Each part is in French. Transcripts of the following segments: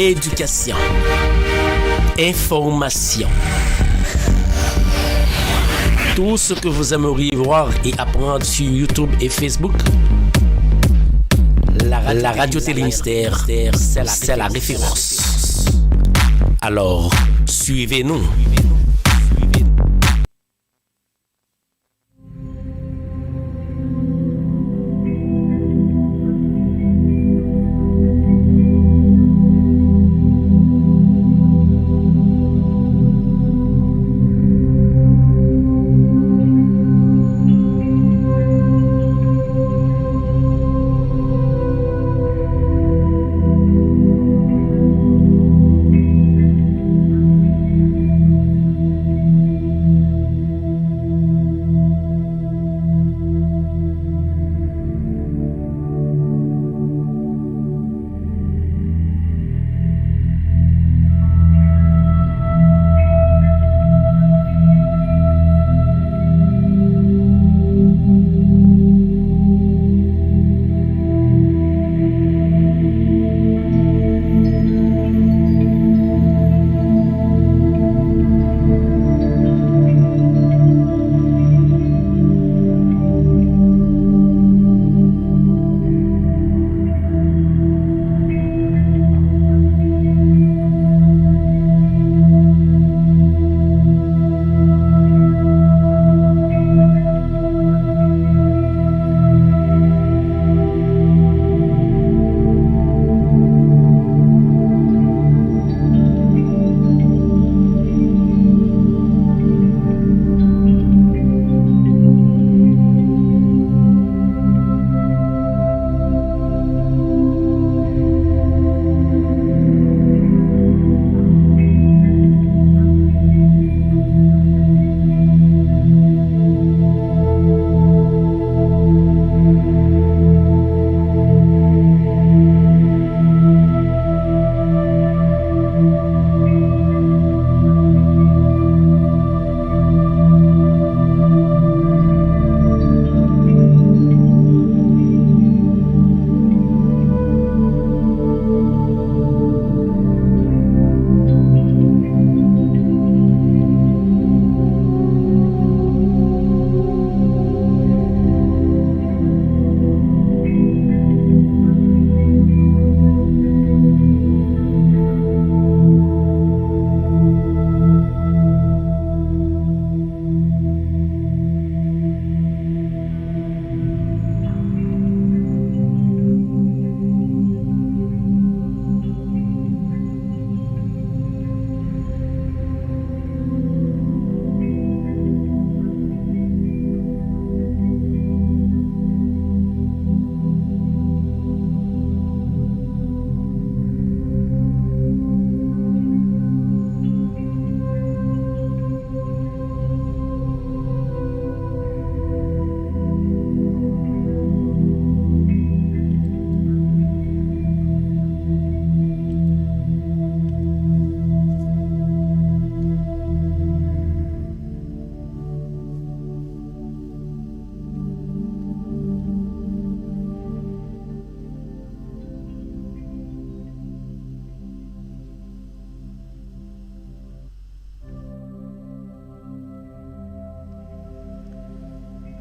éducation, information. Tout ce que vous aimeriez voir et apprendre sur YouTube et Facebook, la radio Télémystère, c'est la référence. Alors, suivez-nous.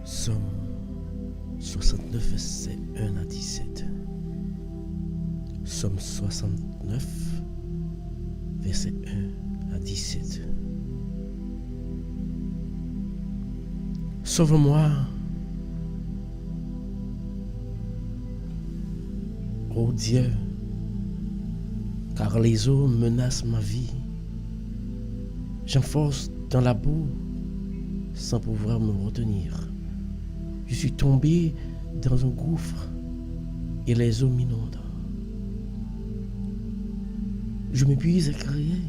Somme 69, verset 1 à 17. Somme 69, verset 1 à 17. Sauve-moi, ô Dieu, car les eaux menacent ma vie. J'enfonce dans la boue sans pouvoir me retenir. Je suis tombé dans un gouffre et les eaux m'inondent. Je m'épuise à crier.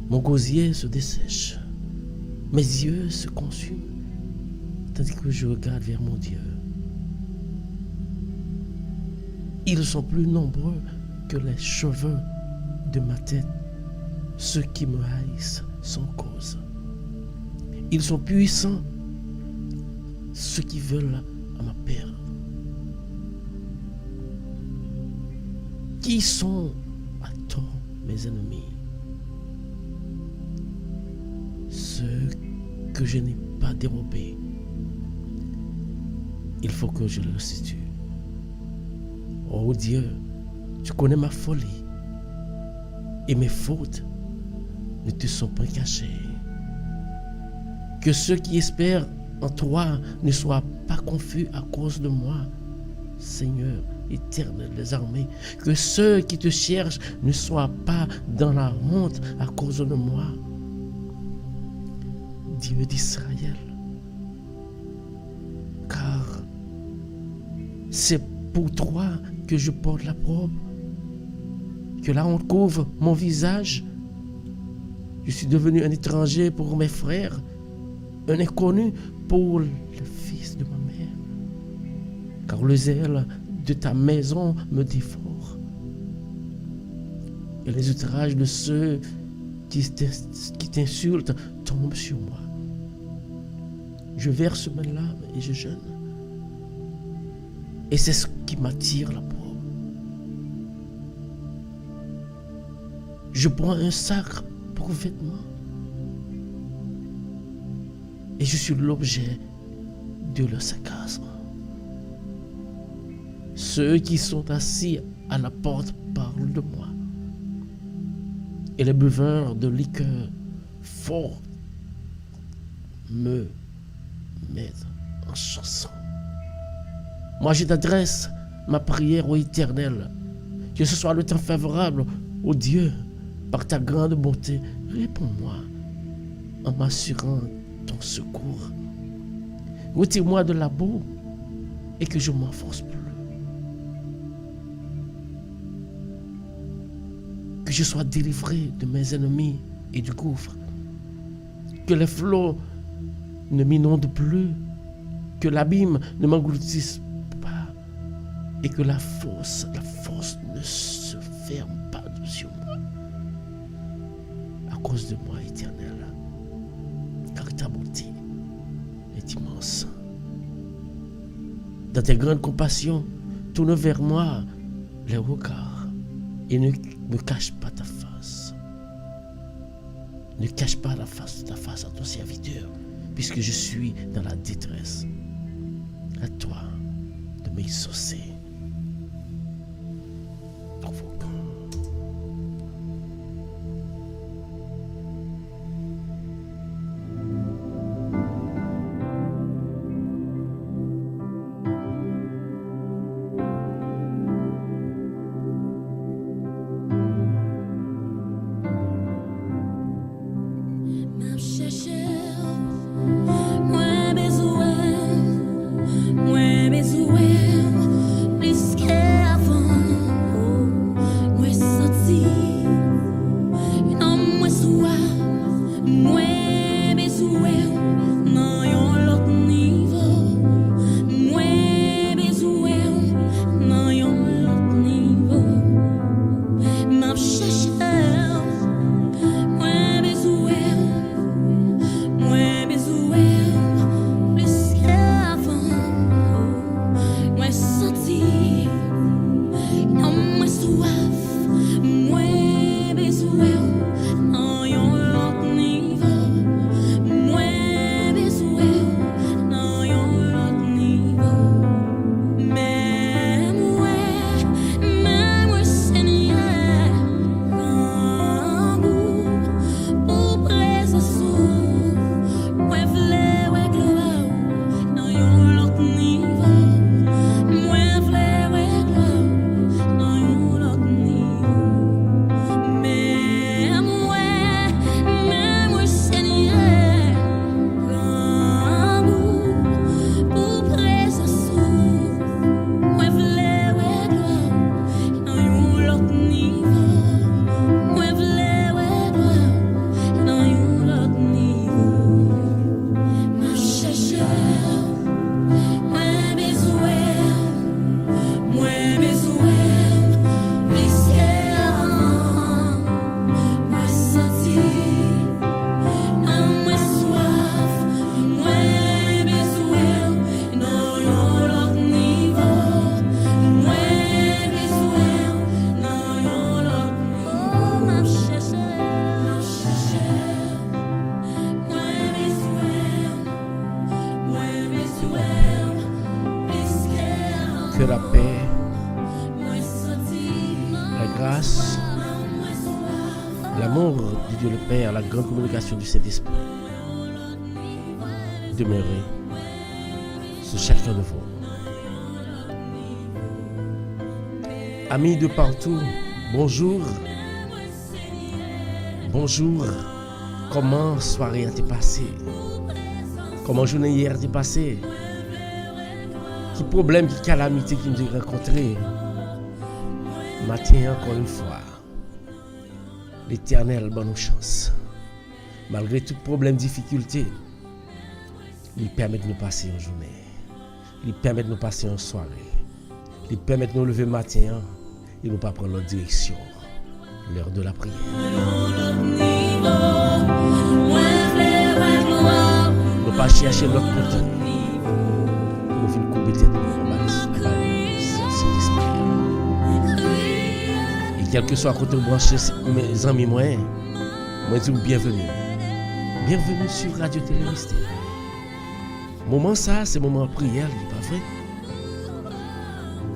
Mon gosier se dessèche. Mes yeux se consument tandis que je regarde vers mon Dieu. Ils sont plus nombreux que les cheveux de ma tête, ceux qui me haïssent sans cause. Ils sont puissants, ceux qui veulent à ma perte. Qui sont à mes ennemis. Ce que je n'ai pas dérobé, il faut que je le restitue. Oh Dieu, tu connais ma folie et mes fautes ne te sont pas cachées. Que ceux qui espèrent en toi ne soient pas confus à cause de moi, Seigneur éternel des armées. Que ceux qui te cherchent ne soient pas dans la honte à cause de moi, Dieu d'Israël. Car c'est pour toi que je porte la robe, que la honte couvre mon visage. Je suis devenu un étranger pour mes frères, un inconnu pour le fils de ma mère. Car le zèle de ta maison me dévore. Et les outrages de ceux qui t'insultent tombent sur moi. Je verse mes larmes et je jeûne. Et c'est ce qui m'attire la proie. Je prends un sac pour vêtements. Et je suis l'objet de leur sarcasme. Ceux qui sont assis à la porte parlent de moi. Et les buveurs de liqueur forts me mettent en chanson. Moi, je t'adresse ma prière au Éternel. Que ce soit le temps favorable, ô Dieu, par ta grande bonté, réponds-moi en m'assurant ton secours. Retire-moi de la boue et que je ne m'enfonce plus. Que je sois délivré de mes ennemis et du gouffre. Que les flots ne m'inondent plus. Que l'abîme ne m'engloutisse pas. Et que la fosse ne se ferme pas sur moi. À cause de moi, Éternel. Car ta bonté est immense. Dans tes grandes compassions, tourne vers moi les regards et ne me cache pas ta face. Ne cache pas ta face à ton serviteur, puisque je suis dans la détresse. À toi de m'exaucer. Flare Que la paix, la grâce, l'amour de Dieu le Père, la grande communication du Saint-Esprit demeurer sur chacun de vous. Amis de partout, bonjour. Bonjour. Comment soirée a-t-elle passé? Comment journée hier a-t-elle passé? Qui problème, qui calamité qui nous a rencontrés? Matin, encore une fois, l'Éternel donne nos chances. Malgré tout problème, difficulté, il permet de nous passer une journée. Il permet de nous passer une soirée. Il permet de nous lever matin et nous pas prendre notre direction. L'heure de la prière. Nous pas chercher notre côté. Nous venons couper tête de et quel que soit côté branché, mes amis, moi dis bienvenue. Bienvenue sur Radio Télé Mystère. Moment ça, c'est moment prière, il pas vrai?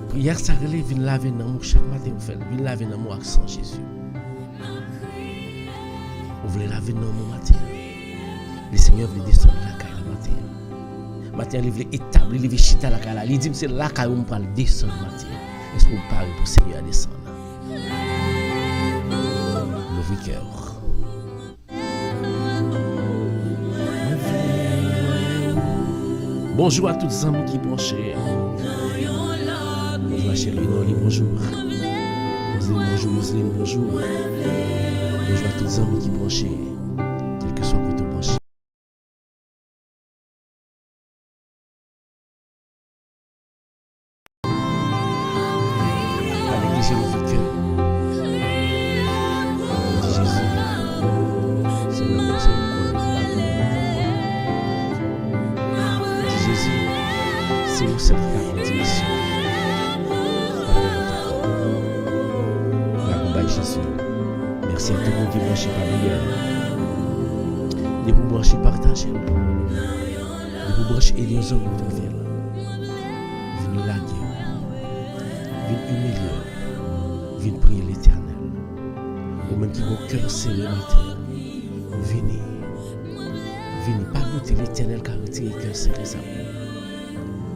Prière ça relève, vient laver dans moi chaque matin on fait, vient laver dans moi accent Jésus. Vous voulez laver dans mon matin. Le Seigneur veut descendre la caille le matin. Matin il veut établir, il veut chita la caille. Il dit c'est la caille où on parle descendre matin. Est-ce que vous parlez pour le Seigneur à descendre? L'ouvre cœur. Bonjour à toutes les amis qui branchent. Bonjour à chérie Noli, bonjour. Bonjour Muslim, bonjour. Bonjour à toutes les amis qui branchent. Quel que soit votre branche. À l'église, l'ouvre cœur. Jésus, c'est le nom, c'est le Jésus, c'est vous seul qui a la direction. La Jésus. Merci à tout le monde qui branche par prière. De vous brancher, partager. De vous brancher Eliezer de Montreville. Venez laguer. Venez humilier. Venez prier l'Éternel. Ou même qui vont cœur serré matin. Venez. Venez pas goûter l'Éternel qui a retiré le cœur serré ça.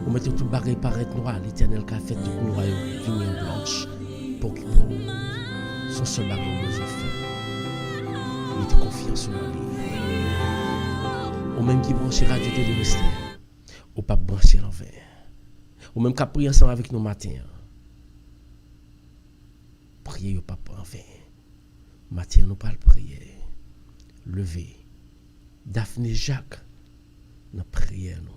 Ou mettez tout barré paraître noir, l'Éternel qui a fait tout noir et venir blanche pour qu'il prenne son seul bagage de besoin faire. Il était confiant sur lui. Ou même qui branche Radio Télé Mystère, ou pas brancher l'envers. Ou même qui prier ensemble avec nous matin. Priez au papa en vain. Matin nous parle prier. Levez. Daphné Jacques, nous prions nous.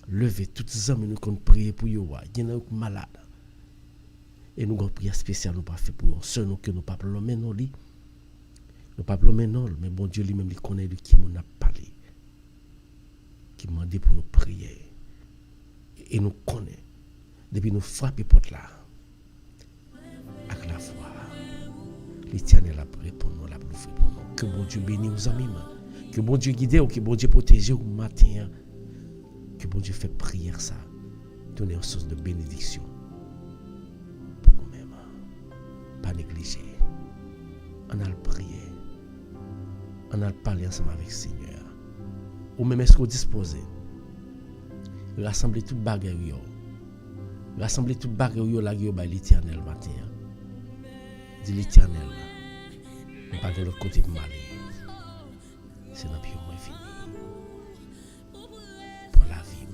Levez toutes les hommes nous compte prier pour vous. Il y en a qui malades. Et nous avons une prière spéciale nous pas fait pour eux. Ceux que nous pas plomber non li. Nous pas plomber non, mais bon Dieu lui-même il connaît de qui nous a parlé. Qui m'a dit pour nous prier. Et nous connaît. Depuis nous frapper porte là. Avec la foi. L'Éternel a prié pour nous, l'a ouvert pour nous. Que bon Dieu bénisse nos amis. Que bon Dieu guide ou que bon Dieu protège au matin. Que bon Dieu fait prière ça. Donner une source de bénédiction. Pour nous-mêmes. Pas négliger. On a le prier. On a le parler ensemble avec le Seigneur. Ou même est-ce qu'on dispose. Rassembler toute bagarre. Rassembler toute bagarre là par l'Éternel matin. Dis l'Éternel. On pas de l'autre côté de mal. C'est dans le pire moins fini. Pour la vie.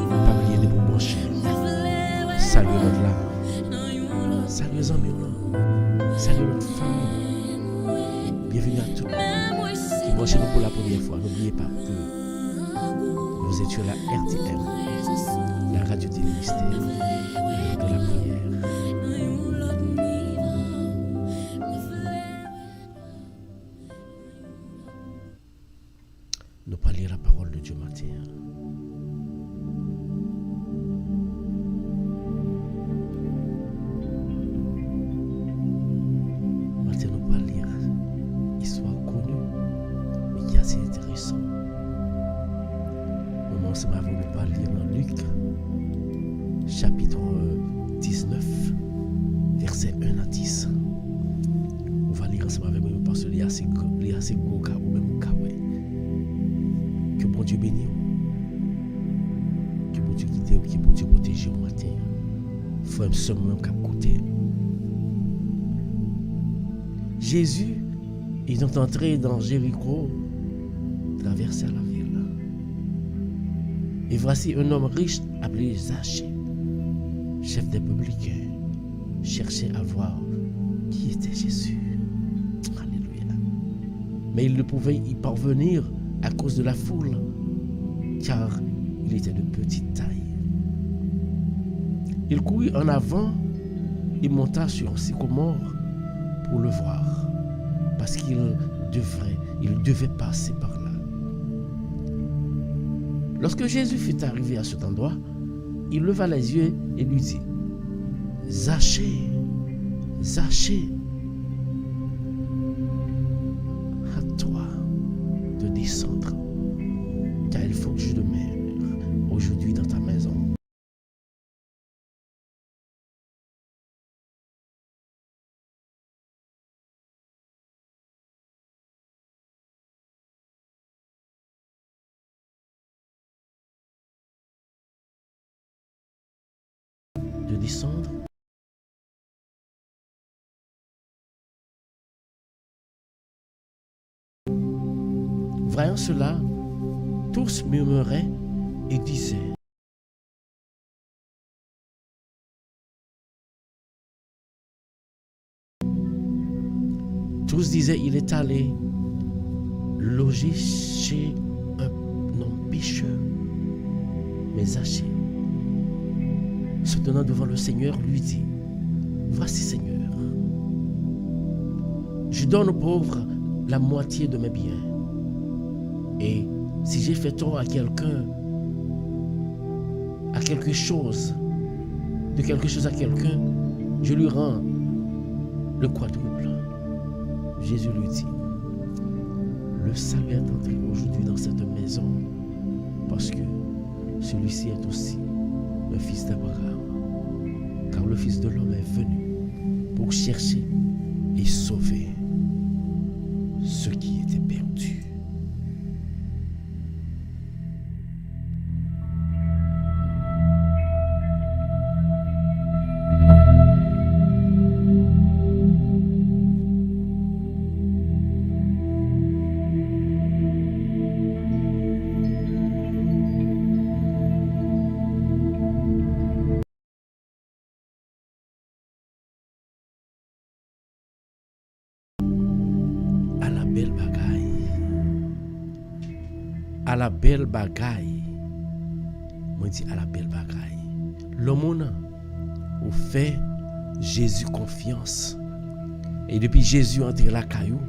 Pas oublier de vous brancher. Salut notre là. Salut les amis là. Salut notre famille. Bienvenue à tous qui branchez nous pour la première fois. N'oubliez pas que vous êtes sur la RTM, la Radio Télé Mystère de la prière. Nous parlons la parole de Dieu matin. Matin, nous parlons histoire connue, mais qui est assez intéressant. ensemble avec nous va lire dans Luc, chapitre 19, versets 1 à 10. On va lire ensemble avec nous parce qu'il y a assez gros cas ou même au cas. Que bon Dieu bénisse. Que bon Dieu guide, que bon Dieu protège au matin. Frère, seulement qu'à côté. Jésus est entré dans Jéricho, traversé la ville. Et voici un homme riche appelé Zachée, chef des publicains, cherchait à voir qui était Jésus. Alléluia. Mais il ne pouvait y parvenir à cause de la foule, car il était de petite taille. Il courut en avant et monta sur un sycomore pour le voir, parce qu'il devait passer par là. Lorsque Jésus fut arrivé à cet endroit, il leva les yeux et lui dit: Zachée, Zachée, à toi de descendre, car il faut que je demeure aujourd'hui dans ta maison. De descendre. Voyant cela, tous murmuraient et disaient: tous disaient, il est allé loger chez un homme pécheur. Mais Zachée, se tenant devant le Seigneur, lui dit: voici, Seigneur, je donne aux pauvres la moitié de mes biens. Et si j'ai fait tort à quelqu'un, à quelque chose à quelqu'un, je lui rends le quadruple. Jésus lui dit: le salut est entré aujourd'hui dans cette maison, parce que celui-ci est aussi le fils d'Abraham. Car le Fils de l'homme est venu pour chercher et sauver ceux qui étaient perdus. À la belle bagaille. Moi dis à la belle bagaille. L'homme a fait Jésus confiance. Et depuis Jésus entré la caillou,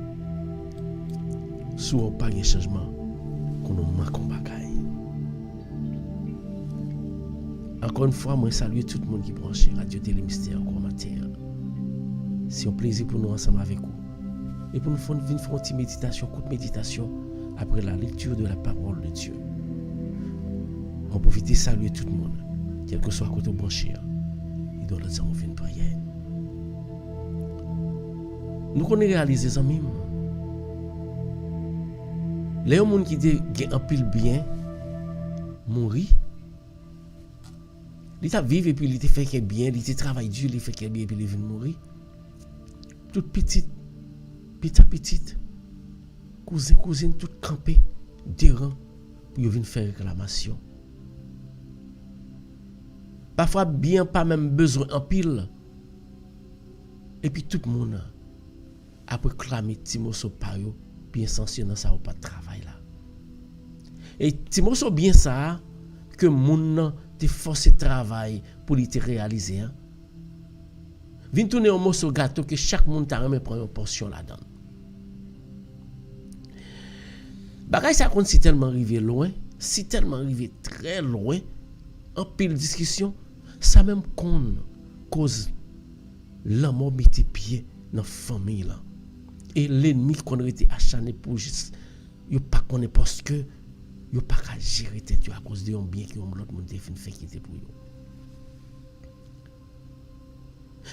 soit pas de changement qu'on nous manque en bagaille. Encore une fois, moi salue tout le monde qui branche Radio Télé Mystère encore matin. C'est un plaisir pour nous ensemble avec vous. Et pour nous faire une petite méditation, courte méditation, après la lecture de la parole de Dieu. On profite de saluer tout le monde, quel que soit côté branché. Il doit nous faire une prière. Nous connaissons réaliser ça même. Les gens qui ont un pile bien, mourir. Ils vivent et puis ils fait quelque bien, ils travaillent dur, ils fait quelque bien et puis ils viennent mourir. Toute petite, petite. Cousine, tout campé, derrière, pour venir faire réclamation. Parfois, bien pas même besoin en pile. Et puis tout le monde a proclamé Timoso Payo, bien censé dans ça ou pas de travail là. Et Timoso bien ça, que moun te forcé de travail pour lui te réaliser. Hein? Vin tourner un morceau gâteau que chaque monde t'a remis prendre une portion là-dedans. Bagay ça compte si tellement arrivé loin, si tellement arrivé très loin, en pile discussion, ça même cause l'amour mette pied dans famille là. Et l'ennemi qu'on a été acharné pour juste yo pas connaît parce que yo pas qu'à gérer tête à cause de un bien qui l'autre monde fin fait qui était pour yo.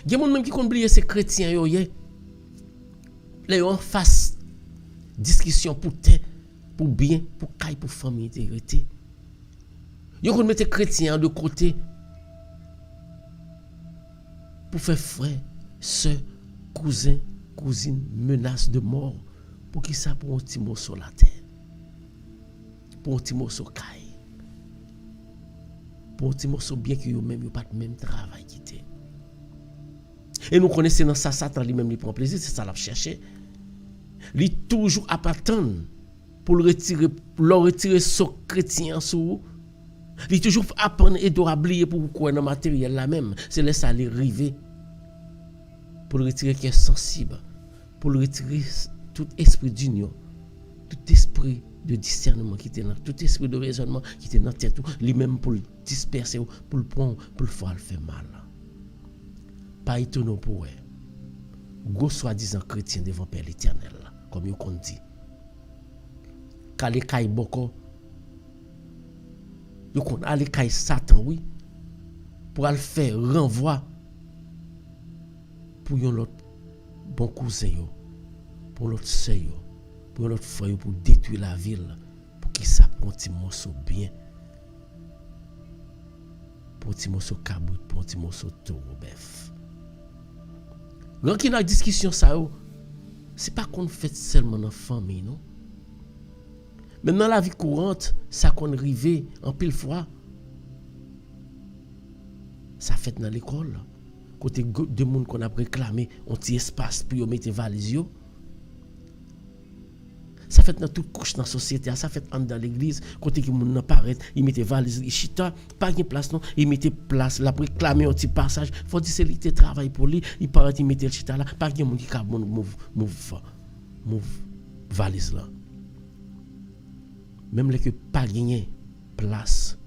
Il y a des gens même qui oublié ces chrétiens yo yé. Là yo en face discussion pour tête, pour bien, pour caille, pour famille intégrité. Yo kon mette chrétiens de côté pour faire frère, sœur, cousin, cousine menace de mort pour qui ça pour un petit mot sur la terre. Pour un petit morceau caille. Pour un petit morceau bien que vous même pas même travail quitter. Et nous connaissons dans ça Satan lui-même il prend plaisir, c'est ça l'a cherché. Il toujours attendre pour le retirer son chrétien sous. Il toujours apprendre et doit oublier pour quoi dans matériel là même, c'est laisser aller arriver pour le retirer qui est sensible, pour le retirer tout esprit d'union, tout esprit de discernement qui était dans tout esprit de raisonnement qui était dans tête lui-même pour le disperser pour le prendre pour le faire mal. Pas étonnant pour eux. Go soi-disant chrétien devant Père l'Éternel comme yo kon dit. Kale kay boko yo kon aller kay Satan oui pour aller faire renvoi pour yon l'autre bon cousin yo, pour l'autre sœur yo, pour l'autre frère pour détruire la ville pour qu'il ça pour un petit morceau bien, pour un petit morceau cabout, pour un petit morceau taureau bœuf. Quand il y a une discussion ça c'est pas qu'on fait seulement dans la famille non. Mais dans la vie courante, ça qu'on arrive en pile fois. Ça fait dans l'école. Côté de monde qu'on a réclamé un petit espace pour mettre valise yo. Ça fait dans toute couche dans la société, ça fait dans l'église, côté qui moun nan paraît, il mettait valise, il chita, pas de place non, il mettait place là pour réclamer un petit passage, faut dire c'est lui qui travaille pour lui, il paraît il mettait le chita là, pas de monde qui ka move valise là. Même les que pas gagner place.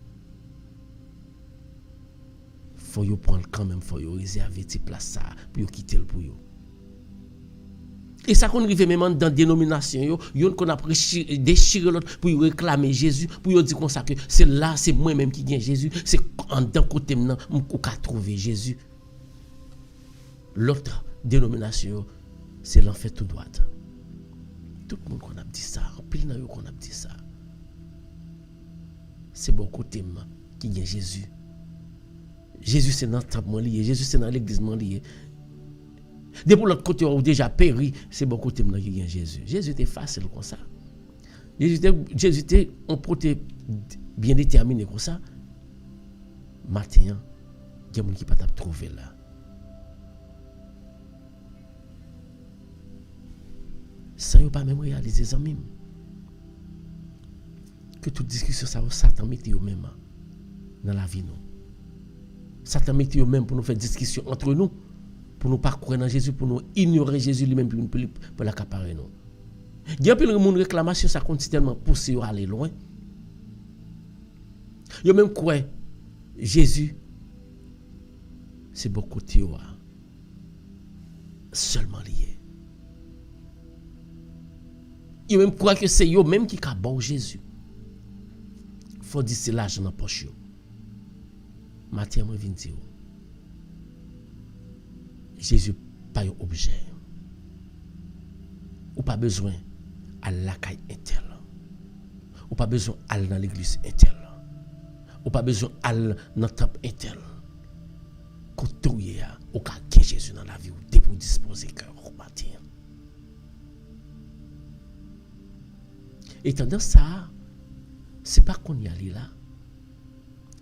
Faut yo prendre quand même, faut yo réserver cette place ça pour yo quitter le pour yo. Et ça qu'on arrive même dans dénomination yo qu'on a déchiré l'autre pour réclamer Jésus, pour dire comme ça que c'est là c'est moi même qui gagne Jésus, c'est en d'un côté maintenant qu'on a trouvé Jésus. L'autre dénomination c'est l'enfer tout droit. Tout le monde qu'on a dit ça, en pile nan yo qu'on a dit ça. C'est bon côté qui gagne Jésus. Jésus c'est dans le temple lié, Jésus c'est dans l'église lié. De pour l'autre côté, on a déjà péri, c'est bon côté qui gagne Jésus. Jésus était facile comme ça. Jésus était un côté bien déterminé comme ça. Matin, il y a des gens qui ne peuvent pas trouver là. Ça ne pas même réaliser ça même. Que toute discussion, ça va Satan mette même dans la vie. Satan mette même pour nous faire discussion entre nous. Pour nous pas croire dans Jésus, pour nous ignorer Jésus lui-même, pour l'accaparer nous. Il y a plein de monde réclamation, ça continue tellement pousser à aller loin. Il y a même quoi Jésus, c'est beaucoup de seulement lié. Il y a même quoi que c'est eux même qui a bon Jésus. Il faut dire c'est l'argent dans la poche. Matthieu, moi, je viens dire. Jésus pas un objet. Ou pas besoin à la caille intel. Ou pas besoin à dans l'église intel. Ou pas besoin à dans le temple intel. Quand tout y a, ou ka gen Jésus dans la vie, ou pour disposer cœur au matin. Et tandis ça, c'est pas qu'on y a là.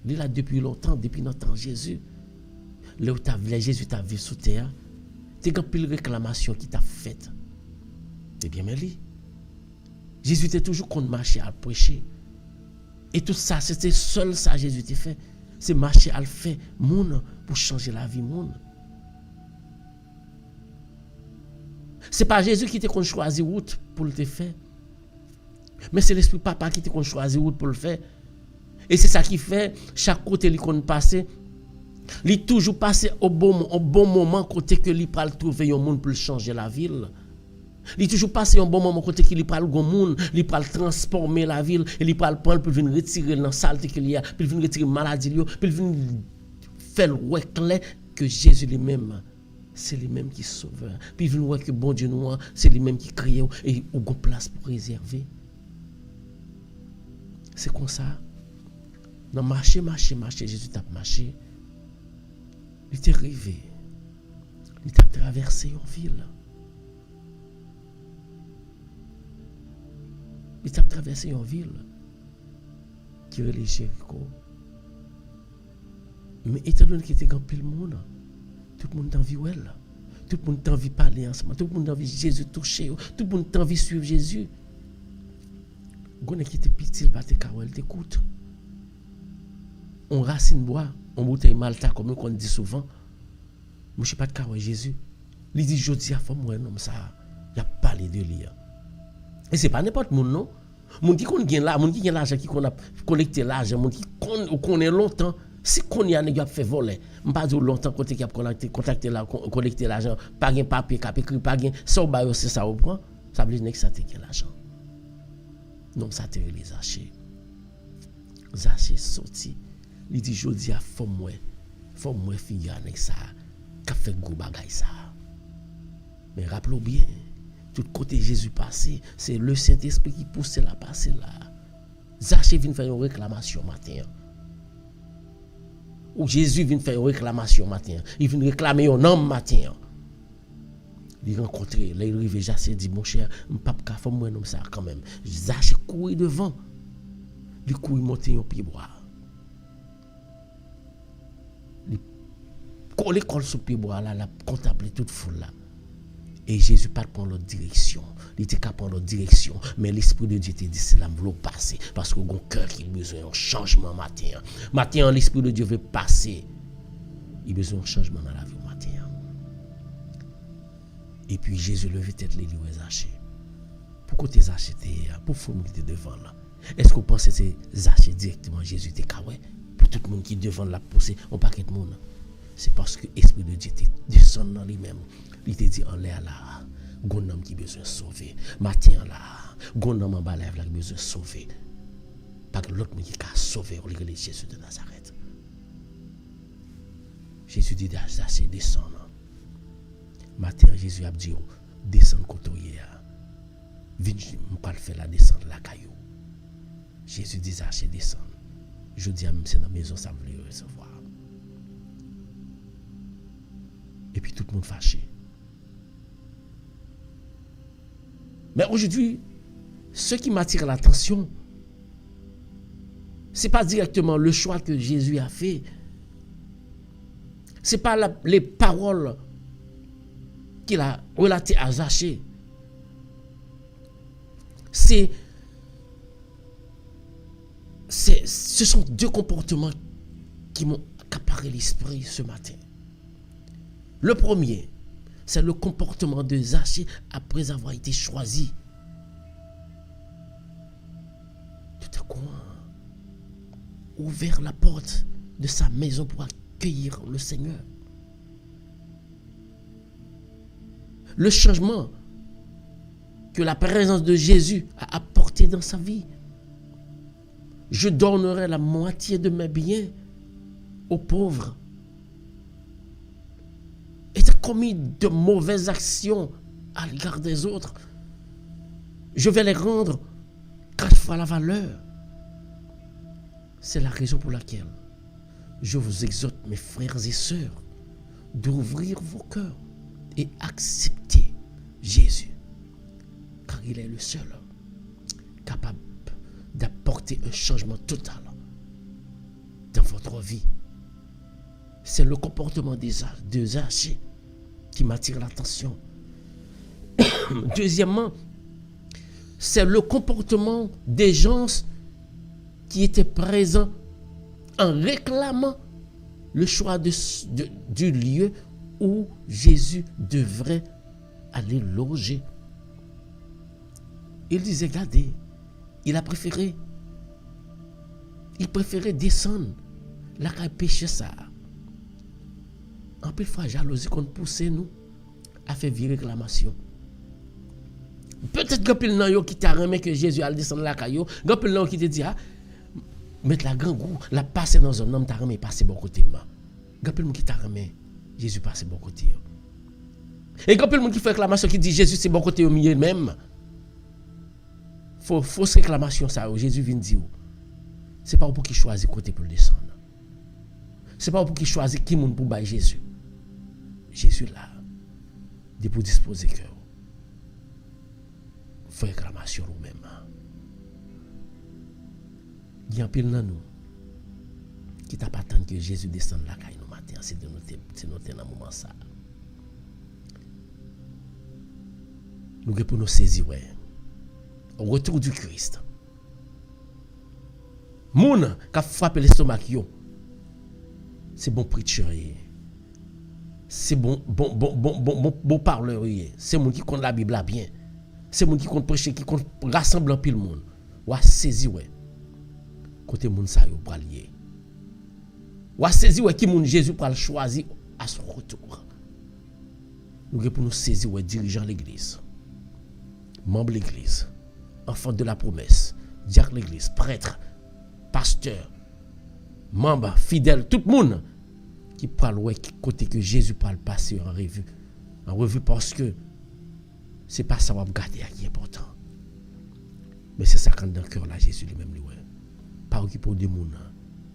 Il est là depuis longtemps, depuis notre temps Jésus. Là où Jésus t'a vu sous terre, c'est une pile réclamation qui t'a faite. C'est bien mêlé. Jésus était toujours contre marcher à prêcher. Et tout ça, c'était seul ça Jésus t'a fait. C'est marcher à le faire, monde, pour changer la vie, monde. C'est pas Jésus qui t'a choisi route pour le faire. Mais c'est l'Esprit Papa qui t'a choisi route pour le faire. Et c'est ça qui fait, chaque côté il qu'on passe, il toujours passé au bon moment côté que il peut trouver un monde pour changer la ville. Il toujours passé un bon moment côté qu'il parle gon monde, il parle transformer la ville et il parle prendre pour venir retirer dans saleté qu'il y a, puis venir retirer maladie puis venir faire ouais clair que Jésus lui-même c'est lui-même qui sauveur. Puis venir voir que bon Dieu nous c'est lui-même qui crée et au gon place pour réserver. C'est comme ça. Dans marcher, Jésus t'a marché. Il était arrivé. Il t'a traversé une ville. Il t'a traversé une ville qui est Jéricho. Mais étant donné qu'il était grand pile monde, tout le monde a envie elle. Tout le monde a envie de parler ensemble. Tout le monde a envie de Jésus toucher. Tout le monde a envie de suivre Jésus. Gone qui était petit, il battait car elle t'écoute. On racine bois, on bouteille malta comme on dit souvent. Moi je sais pas de car Jésus. Il dit je dis à femme moi non ça. Il a parlé de lui. Et c'est pas n'importe monde non. Moun qui qu'on gagne là, moun qui gagne l'argent qui qu'on a collecté l'argent, moun qui connaît longtemps. Si qu'on y a nèg a fait voler, m'pas dire longtemps côté qui a contacté là collecter l'argent, pas gain papier, cap écrit pas gain, ça ba c'est ça au prend, ça veut dire nèg ça te gagne l'argent. Non ça te les Zaché. Zaché sorti. Il dit jodi a faut moi figure nèg ça, qu'a fait gros bagay ça. Mais rappelez bien, tout côté Jésus passé, c'est le Saint-Esprit qui pousse la passer là. Zaché vient faire une réclamation matin. Ou Jésus vient faire une réclamation matin. Il vient réclamer un homme matin. Il rencontre, là il arrive, Zaché dit mon cher, m'papa faut moi non ça quand même. Zaché courir devant. Il courir monter un pied bois. Il colle sur pied bois là, la contempler toute foule là. Et Jésus pas prendre l'autre direction. Il était capable prendre l'autre direction. Mais l'Esprit de Dieu te dit c'est là veut passer. Parce que mon cœur qui a besoin d'un changement matin. Matin, l'Esprit de Dieu veut passer. Il a besoin d'un changement dans la vie matin. Et puis Jésus levait tête les lieux Zaché. Pourquoi tu es acheté? Pour le monde qui était devant là. Est-ce que vous pensez que c'est Zaché directement Jésus était kawé? Pour tout le monde qui est devant là, pousser un paquet de monde. C'est parce que l'Esprit de Dieu descend dans lui-même. Il te dit en l'air là, gon homme qui besoin de sauver. Matin là, gon homme en bas là qui besoin de sauver. Pas que l'autre qui a sauvé, on le Jésus de Nazareth. Jésus dit à Zaché descend. Matin Jésus a dit descend côté hier. Viens pas faire la descente la caillou. Jésus dit Zaché descend. Je dis à même c'est dans la maison ça veut recevoir. Et puis tout le monde fâché. Mais aujourd'hui, ce qui m'attire l'attention, ce n'est pas directement le choix que Jésus a fait. Ce n'est pas les paroles qu'il a relatées à Zaché. Ce sont deux comportements qui m'ont accaparé l'esprit ce matin. Le premier, c'est le comportement de Zaché après avoir été choisi. Tout à coup, ouvert la porte de sa maison pour accueillir le Seigneur. Le changement que la présence de Jésus a apporté dans sa vie. Je donnerai la moitié de mes biens aux pauvres. Et tu as commis de mauvaises actions à l'égard des autres. Je vais les rendre 4 fois la valeur. C'est la raison pour laquelle je vous exhorte, mes frères et sœurs, d'ouvrir vos cœurs et accepter Jésus. Car il est le seul capable d'apporter un changement total dans votre vie. C'est le comportement de Zaché qui m'attire l'attention. Deuxièmement, c'est le comportement des gens qui étaient présents en réclamant le choix du lieu où Jésus devrait aller loger. Il disait, regardez, il préférait descendre là qu'il péché ça. En plus fois jalousie qu'on pousse nous à faire virer réclamation. Peut-être que pile nan yo qui t'a remis que Jésus a descendre la caillou, grand pile nan qui te dit mettre la grand goût, la passer dans zone homme t'a remis passer bon côté moi. Grand pile monde qui t'a remis Jésus passer bon côté. Et grand pile monde qui fait réclamation qui dit Jésus c'est bon côté au milieu même. Fausse réclamation ça Jésus vient dire c'est pas pour qu'il choisit côté pour descendre. C'est pas pour qu'il choisit qui monde pour bailler Jésus. Jésus là de pour disposer cœur. Faut réclamation ou même. Il y a un pile dans nous qui t'a pas attendre que Jésus descende la caille nous matin, c'est de noter dans moment ça. Nous pour nous saisir ouais. Au retour du Christ. Moun qui frappe l'estomac yo. C'est bon preacher. C'est bon parleur. C'est moun qui compte la Bible là bien. C'est moun qui compte prêcher, qui compte rassembler pile monde. Ou a saisi ouais. Côté moun sa yo pral lié. Ou a saisi ouais qui moun Jésus pral choisir à son retour. Nous pour nous saisir ouais dirigeant l'église. Membre l'église. Enfant de la promesse, diacre l'église, prêtre, pasteur, membre, fidèle, tout le monde qui parle ouais côté que Jésus parle passer en revue parce que c'est pas ça va garder qui est important. Mais c'est ça quand dans le cœur là Jésus lui-même lui ouais. Pas occuper de monde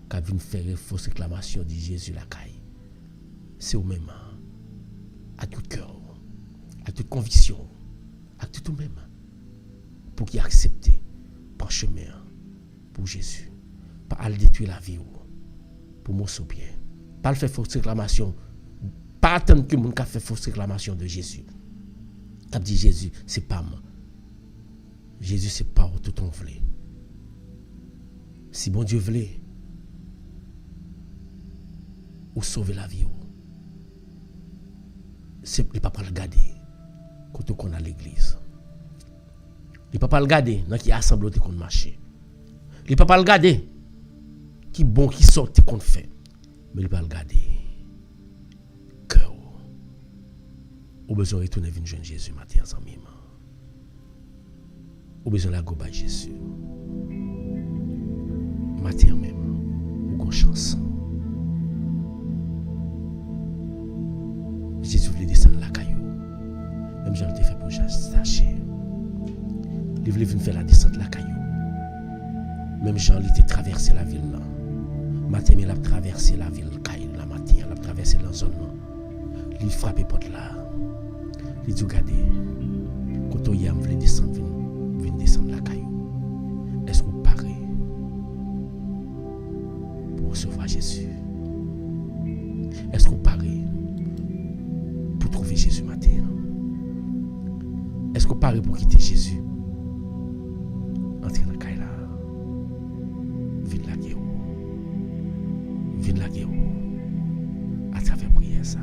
qui vient faire fausse réclamation de Jésus la caille. C'est au même à tout cœur, à toute conviction, à tout même. Pour qu'il accepte par chemin pour Jésus. Pas à détruire la vie pour mon bien. Pas le faire fausse réclamation. Pas attendre que mon cas fait fausse réclamation de Jésus. Quand dit Jésus, c'est pas moi. Jésus, c'est pas tout on voulait. Si bon Dieu voulait, ou sauver la vie, c'est le papa le garder quand on a l'église. Il ne peut pas le garder dans qui assemble qu'on marché. Il ne peut pas le garder qui bon qui sort qu'on fait. Mais il ne peut pas le garder. Cœur. Au besoin de retourner venir joindre Jésus matin en mime. Au besoin de la go by Jésus. Matin même. Ou qu'on chance. Jésus voulait descendre la caillou. Même j'en ai fait pour s'acheter. Il voulait venir faire la descente de la caillou. Même Jean, il était traversé la ville là. Matin, il a traversé la ville caillou la matin, il a traversé la zone là. Il frappé porte là. Il dit regardez, quand on y a voulu descendre, venir descendre la caillou. Est-ce que vous parlez pour recevoir Jésus? Est-ce que vous parlez pour trouver Jésus matin? Est-ce que vous parlez pour quitter Jésus? Entrez dans la caille là. Vine la guerre. Vine la guerre. À travers prière ça.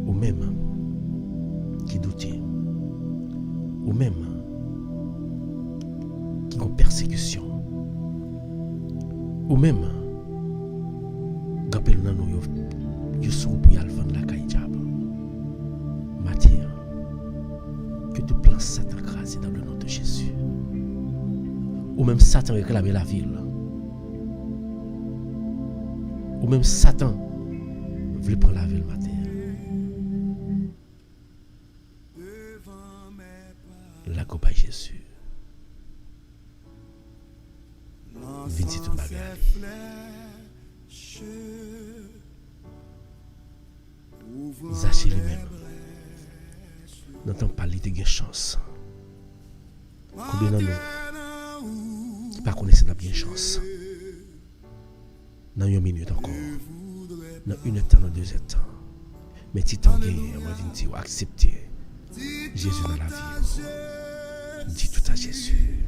Ou même qui doutait. Ou même qui ont persécution. Ou même gapel nan nou yo sou pour y aller vendre la caille diable. Matière. Que tu places Satan crasé dans le nom de Jésus. Ou même Satan réclamer la ville. Ou même Satan veut prendre la ville matin. La copaille Jésus. Vite tout bagarre. Zaché lui-même. N'entend parler de chance. Combien d'entre nous qui ne connaissent pas bien chance? Dans une minute encore. Dans une temps, dans 2 temps. Mais si tu as dire accepter Jésus dans la vie, dis tout à Jésus.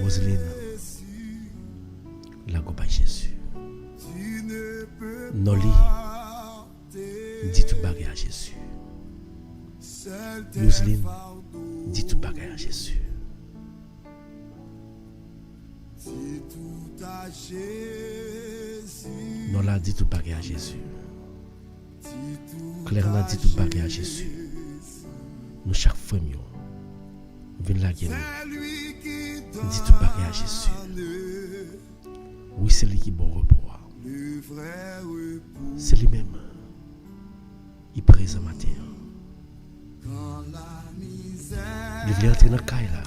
Roselyne, la goba Jésus. Noli, dis tout bagage à Jésus. Roselyne, dis tout bagage à Jésus. Non là, dis tout bagage à Jésus. Claire n'a dit tout bagay à Jésus. Nous chaque fois venons la guerre. Dit tout bagay à Jésus. Oui, c'est lui qui bon repos. C'est lui-même. Il présent matin. Il voulait entrer dans le caille là.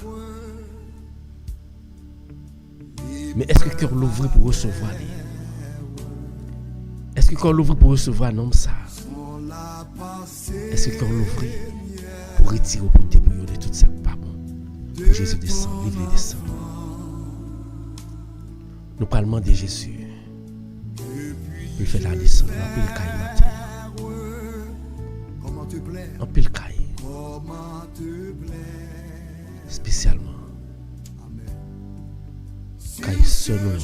Mais est-ce que le cœur l'ouvre pour recevoir lui? Est-ce que le cœur l'ouvre pour recevoir un homme ça? Est-ce que le cœur l'ouvre pour retirer, pour débrouiller de tout ça pas bon? Pour Jésus descend, livre descend. Nous parlons de Jésus. Il fait la descente, en pile caille matin. En pile caille. Spécialement. Caille seul noir.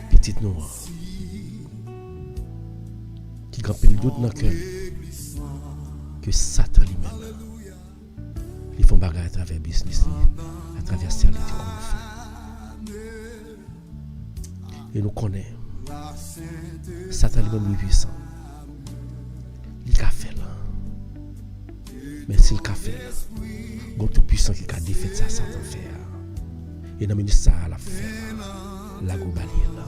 Petite noire. Qui grand pile doute dans le cœur. Que Satan lui-même. Ils font bagarre à travers le business, à travers ce qu'on fait. Et nous connaissons. Satan lui-même est puissant. Il a fait là. Mais s'il a fait là, il est tout puissant qui a défait ça, Satan fait. Et dans le ministre, ça a la fait. La goubali là.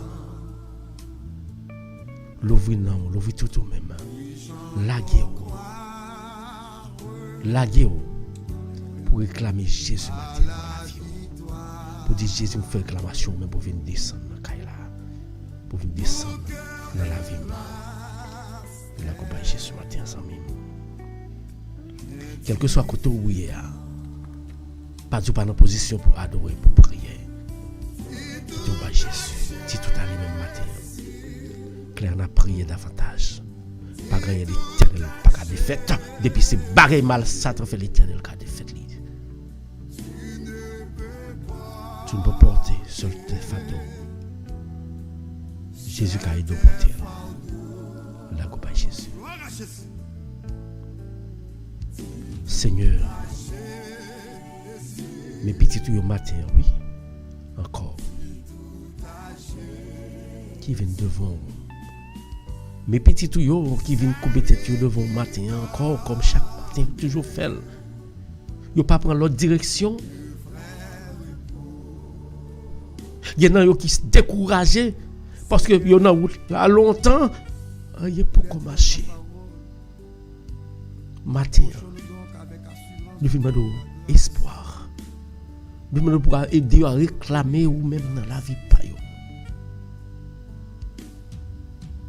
L'ouvrir non, l'ouvrir tout au même. La guerre. Pour réclamer Jésus matin dans la vie. Pour dire Jésus me fait réclamation, mais pour venir descendre dans la caille là. Pour venir descendre dans la vie. Il a compagnie Jésus matin ensemble. Quel que soit côté où il est, pas du pas en position pour adorer, pour prier. Tu vas Jésus, dis tout à lui-même matin. Claire n'a prié davantage. Pas gagner l'éternel, pas qu'à défaite. Depuis ces barrés mal, Satan fait l'éternel qu'à défaite. Tu ne peux porter seul tes fardeaux. Jésus qui a aidé pour porter. La coupe à Jésus. Seigneur, mes petits tuyaux matin, oui, encore, qui viennent devant. Mes petits tuyaux qui viennent couper tête devant matin, encore, comme chaque matin, toujours fait. Ils ne pas prendre l'autre direction. Il y en a qui se découragent parce que il y en a à longtemps, il y a beaucoup marché. Matin, nous demandons espoir. Nous demandons pour aider à réclamer ou même dans la vie pas yo.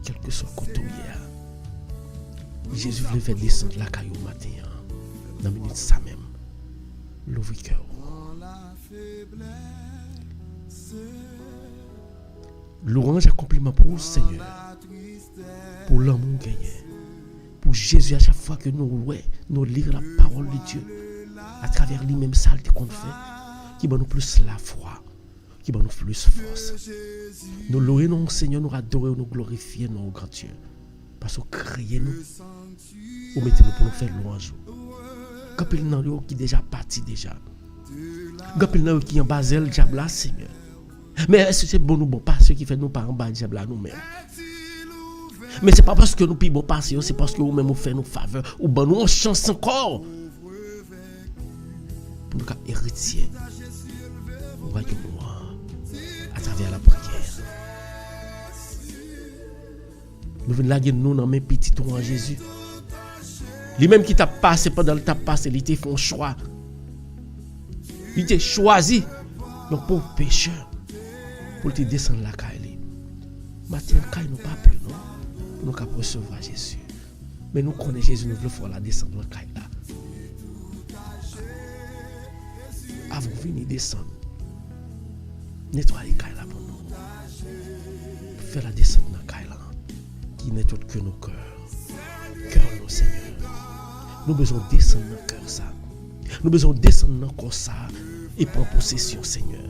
Quel que soit côté Jésus voulait faire descendre la caillou matin. Dans la minute ça même. L'ouvrir cœur. Louange et compliment pour le Seigneur. Pour l'amour gagné. Pour Jésus à chaque fois que nous lisons la parole de Dieu. À travers lui-même ça qu'on fait. Qui va nous plus la foi. Qui va nous plus force. Nous louons nous Seigneur, nous adorons, nous glorifions nos grand Dieu. Parce que créez nous. Ou mettez-nous pour nous faire louange. Quand il y a qui déjà parti déjà. Quand il y a qui en basel diable là Seigneur. Mais est-ce que c'est bon ou bon pas ce qui fait nous pas en bas diable là nous-mêmes. Mais c'est pas parce que nous payons pas c'est parce que nous-mêmes nous faisons nos faveurs ou bon nous on chance encore. Pour nous héritier. Royaume à travers la prière. Nous venons laguer nous dans mes petits tours en Jésus. Lui-même qui t'a passé pendant le t'a passé, il t'a fait un choix. Il t'a choisi. Donc pour pécheur, pour te descendre la caille. Matin, caille nous pas peur, non? Pour nous capable recevoir Jésus. Mais nous connaissons Jésus, nous voulons faire la descendre la caille là. Avant de venir descendre, nettoyer la caille là pour nous. Faire la descente dans la caille là. Qui n'est autre que nos cœurs. Cœur, nos Seigneur. Nous avons besoin de descendre dans le cœur ça. Nous avons besoin de descendre dans le corps ça. Et prendre possession, Seigneur.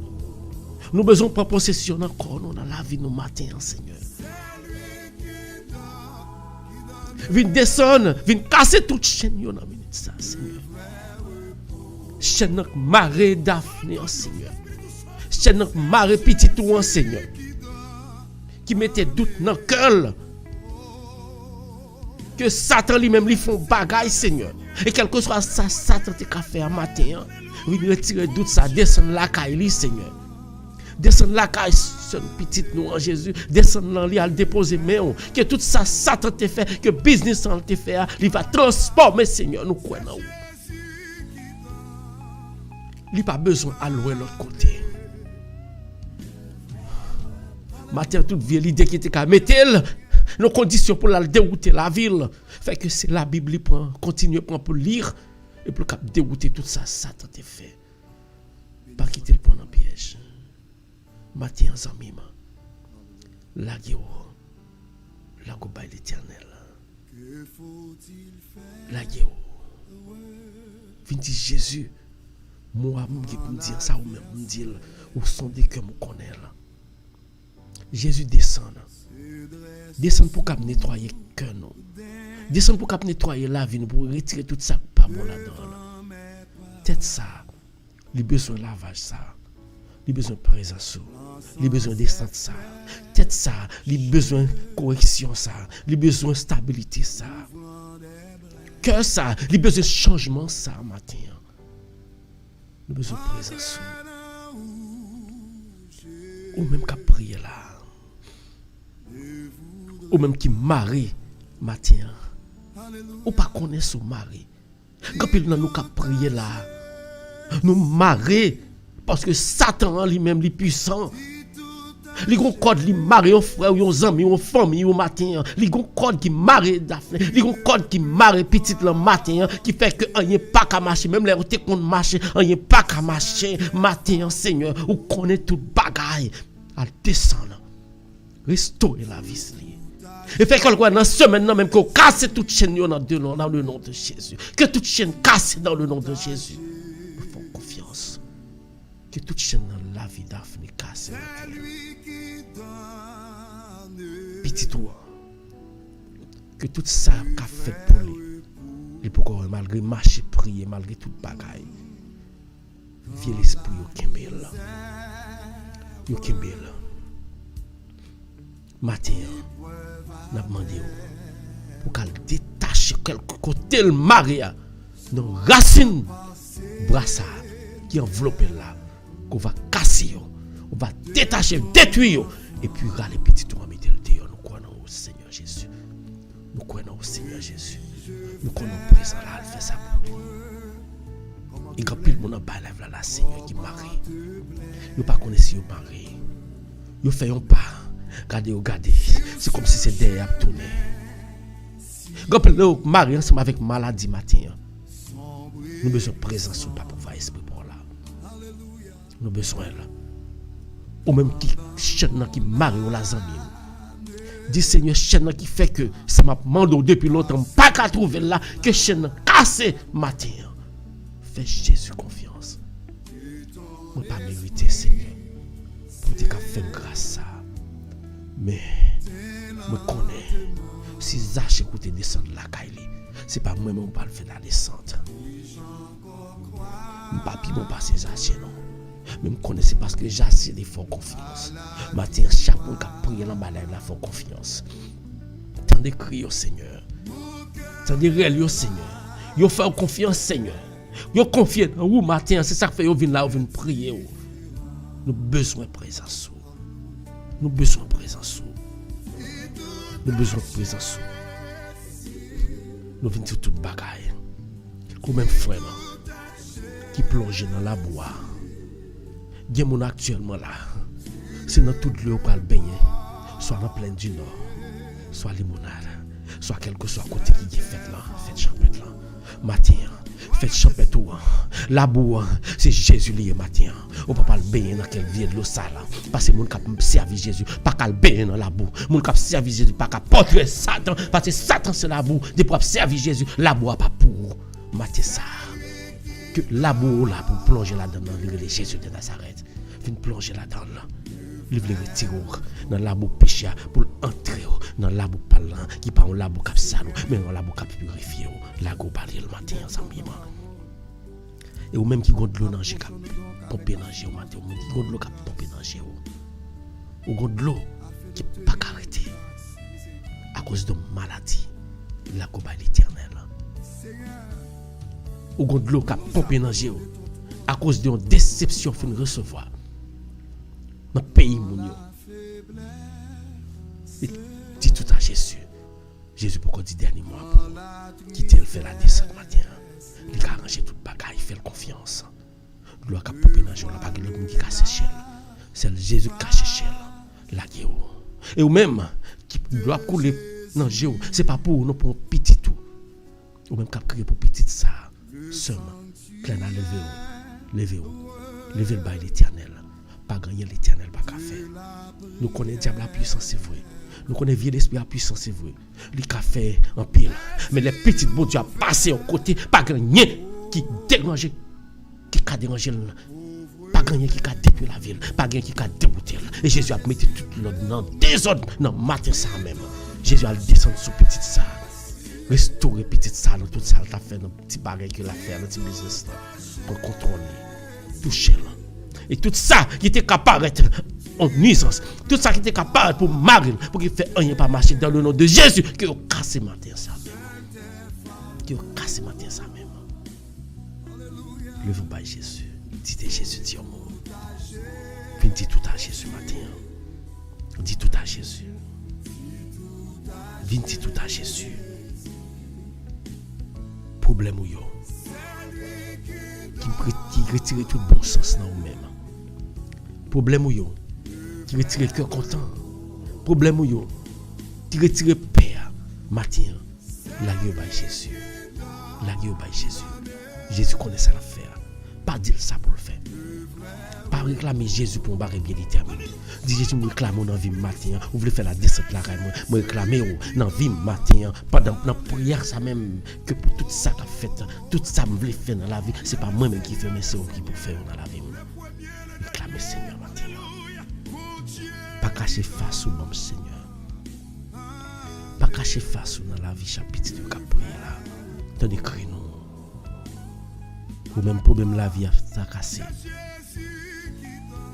Nous avons besoin de prendre possession encore nous dans la vie nous matin, Seigneur. Viens descendre, viens casser toute chaîne dans la minute ça, Seigneur. Chaîne dans marée Daphné, Seigneur. Chaîne dans marée petit tout, Seigneur. Qui mettait doute dans le cœur. que Satan lui-même lui font bagaille, Seigneur. Et quel que soit ça, Satan te fait un matin, oui, retirer doute ça, descendre la caille, Seigneur. Descendre la caille, seul petit nous en Jésus, descendre dans lui à le déposer, mais que tout ça, Satan te fait, que business te fait, il va transformer, Seigneur, nous croyons. Il n'a pas besoin d'allouer l'autre côté. Matin, toute vie, l'idée qui était qu'à mettre nos conditions pour la dérouter la ville. Fait que c'est la Bible qui prend, continue pour lire et pour dérouter tout ça, Satan te fait. Pas quitter le point en piège. Matin, en zamima, la guéo, la go by l'éternel. La guéo. Vin dit Jésus, moi, je peux dire ça ou même me dire, au son des cœurs, je connais là. Jésus descend. Descend pour qu'il nettoyer le cœur. Descend pour qu'il nettoyer la vie, pour retirer tout ça pas bon là-dedans. Tête ça, il a besoin de lavage ça. Il a besoin de présence. Il a besoin de descente ça. Tête ça, il a besoin de correction ça. Il a besoin de stabilité ça. Cœur ça, il a besoin de changement ça matin. Il a besoin de présence. Ou même qu'à prier là. Ou même qui marie matin. Ou pas connaître son mari. Quand il nous qu'à prier là. Nous marier parce que Satan lui-même est puissant. Il y a un code qui marie un frère, un ami, une famille au matin. Il y a un code qui marie Daphné. Il y a un code qui marie petite le matin qui fait que rien pas qu'à marcher. Même les routes qu'on marche, rien pas qu'à marcher. Matin, Seigneur, ou connaît tout bagaille. À descendre. Restaurer la vie. Et fait que dans ce semaine même que casse toute chaîne dans le nom de Jésus. Que toute chaîne casse dans le nom de Jésus. Nous faisons confiance. Que toute chaîne dans la vie d'Aphné casse. Petit toi. Que tout ça qu'a fait pour lui. Et pourquoi malgré marcher, prier, malgré toute bagaille. Viens l'esprit au Kimbel. Au Kimbel. Matin. N'a demandé pour qu'elle détache quelque côté le Maria dans racine brassard qui enveloppe là qu'on va casser on va détacher détruire et puis les petits tours mettre le dehors. Nous croyons au Seigneur Jésus, nous croyons au Seigneur Jésus, nous croyons présent là elle fait ça pour lui. Il y a pile mon en bas là la Seigneur qui marie nous pas connaître si marie nous faisons pas. Regardez, c'est comme si c'est derrière à tourner. Quand le mari ensemble avec maladie matin, nous besoin de présence pas pour voir esprit pour là. Nous besoin là. Ou même qui chaîne qui marie ou la zami. Dis Seigneur chaîne qui fait que ça m'a demandé depuis longtemps pas qu'à trouver là que chaîne cassé matin. Fais Jésus confiance. Moi pas mérité Seigneur pour te faire grâce ça. Mais je connais si Zach écoute descendre la caille, c'est pas moi-même qui le faire la descente. Je ne pas passer Zach non. Mais je connais c'est parce que j'ai des forts confiance. Matin chaque monde qui a prié dans la live la fort confiance. Tant de crier au Seigneur. Tant de réel au Seigneur. Yo fait confiance Seigneur. Yo confié dans vous matin, c'est ça que fait yo vinn là, yo vinn prier. Nous besoin de présence. Nous besoin de présence. Nous besoin de présence. Nous venons de toute bagaille. Comme même frère qui plonge dans la bois. Il y a mon actuellement là. C'est dans toute l'eau pour le baigner. Soit dans plein du nord. Soit limonade. Soit quel que soit côté qui est fait là. Faites champêtre là. Matin. Faites champêtre là. La boue. C'est Jésus lié matin. On peut pas le baigner dans quelle vie de l'eau sale. Parce que mon cap servi Jésus. Pas qu'à le baigner dans la boue. Mon cap servi Jésus. Pas qu'à porter Satan. Parce que Satan c'est la boue. Des pour servir Jésus. La boue pas pour. Matin ça. Que la boue là pour plonger là-dedans. Le Jésus de Nazareth. Viens plonger là-dedans là. Il veut retirer dans la boue péché pour entrer dans la boue parlant qui pas un labo cap salou mais dans la boue cap purifié la go parler le matin ensemble et ou même qui gonde l'eau dans j'ai cap pomper dans j'ai au matin ou qui gonde l'eau cap pomper dans j'ai ou gonde l'eau qui pas arrêter à cause de maladie la goba l'éternel. Ou gon de l'eau qui a pompé dans Jéo à cause d'une déception qu'on recevoir dans le pays moun yo. Dis tout à Jésus. Jésus pourquoi dit dernier mois pour quitter le fait la descente matin. Il a arrangé toute bagaille, il fait confiance. L'eau qui a pompé dans Jéo, pas que le monde qui casse l'échelle. C'est Jésus qui cache l'échelle. La Jéo. Et ou même qui doit couler dans Jéo, c'est pas pour nous pour un petit tout. Ou même qui a crié pour petit ça. Seulement, plein à lever le bail l'éternel. Pas gagner l'éternel, pas qu'à faire. Nous connaissons diable la puissance, c'est vrai. Nous connaissons vieux l'esprit la puissance, c'est vrai. Il a fait en pile. Mais les petites bon Dieu a passé au côté, pas gagner qui dérange, qui a dérangé. Pas gagner qui a détruit la ville, pas gagner qui a dérouté. Et Jésus a mis tout l'ordre dans désordre, dans matin ça même. Jésus a descendu sur petite ça. Restaurer petite salle, toute salle t'a fait dans petit bagage qu'il a fait dans petit business pour contrôler, toucher là. Et tout ça qui était capable d'être en nuisance, tout ça qui était capable pour marrer, pour qu'il fait rien pas marcher dans le nom de Jésus, que vous cassez matin ça même. Que vous cassez matin ça même. Levez-vous par Jésus. Dites Jésus, dis au mot. Puis dis tout à Jésus matin. Dis tout à Jésus. Viens dis tout à Jésus. Problème ou yo qui retire tout bon sens dans vous-même. Problème ou yo qui retire le cœur content. Problème ou yo qui retire paix matin. La gueule by Jésus. La gueule by Jésus. Jésus connaît ça l'affaire. Pas dire ça pour le faire. Pas réclamer Jésus pour un barré bien déterminé. Dis Jésus, me réclame dans la vie matin. Vous voulez faire la descente là, me réclamer dans la vie matin. Pendant la prière, ça même, que pour tout ça qu'a fait, tout ça me voulez faire dans la vie, c'est pas moi-même qui fait, mais c'est vous qui peut faire dans la vie. Réclamer Seigneur matin. Pas cacher face au nom Seigneur. Pas cacher face dans la vie chapitre de prier là. T'en écrit nous. Ou même problème la vie a cassé.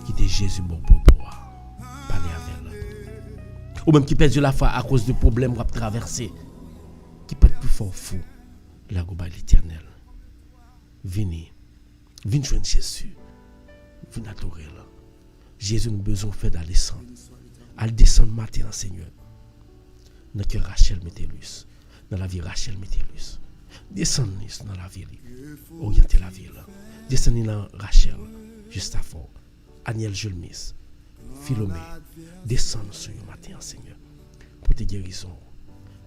Quitter Jésus bon pour pouvoir parler avec elle. Ou même qui perd la foi à cause de problèmes qu'on a traversé. Qui peut être plus fort fou. La goba l'éternel. Venez joindre Jésus. Venez adorer là. Jésus nous besoin de faire d'aller descendre. Aller descendre matin dans Seigneur. Dans le cœur Rachel Métellus. Dans la vie Rachel Métellus. Descendez dans la ville. Orientez la ville. Descendez dans Rachel. Juste avant. Aniel Julmis. Philomé. Descendez sur le matin, Seigneur. Pour tes guérisons.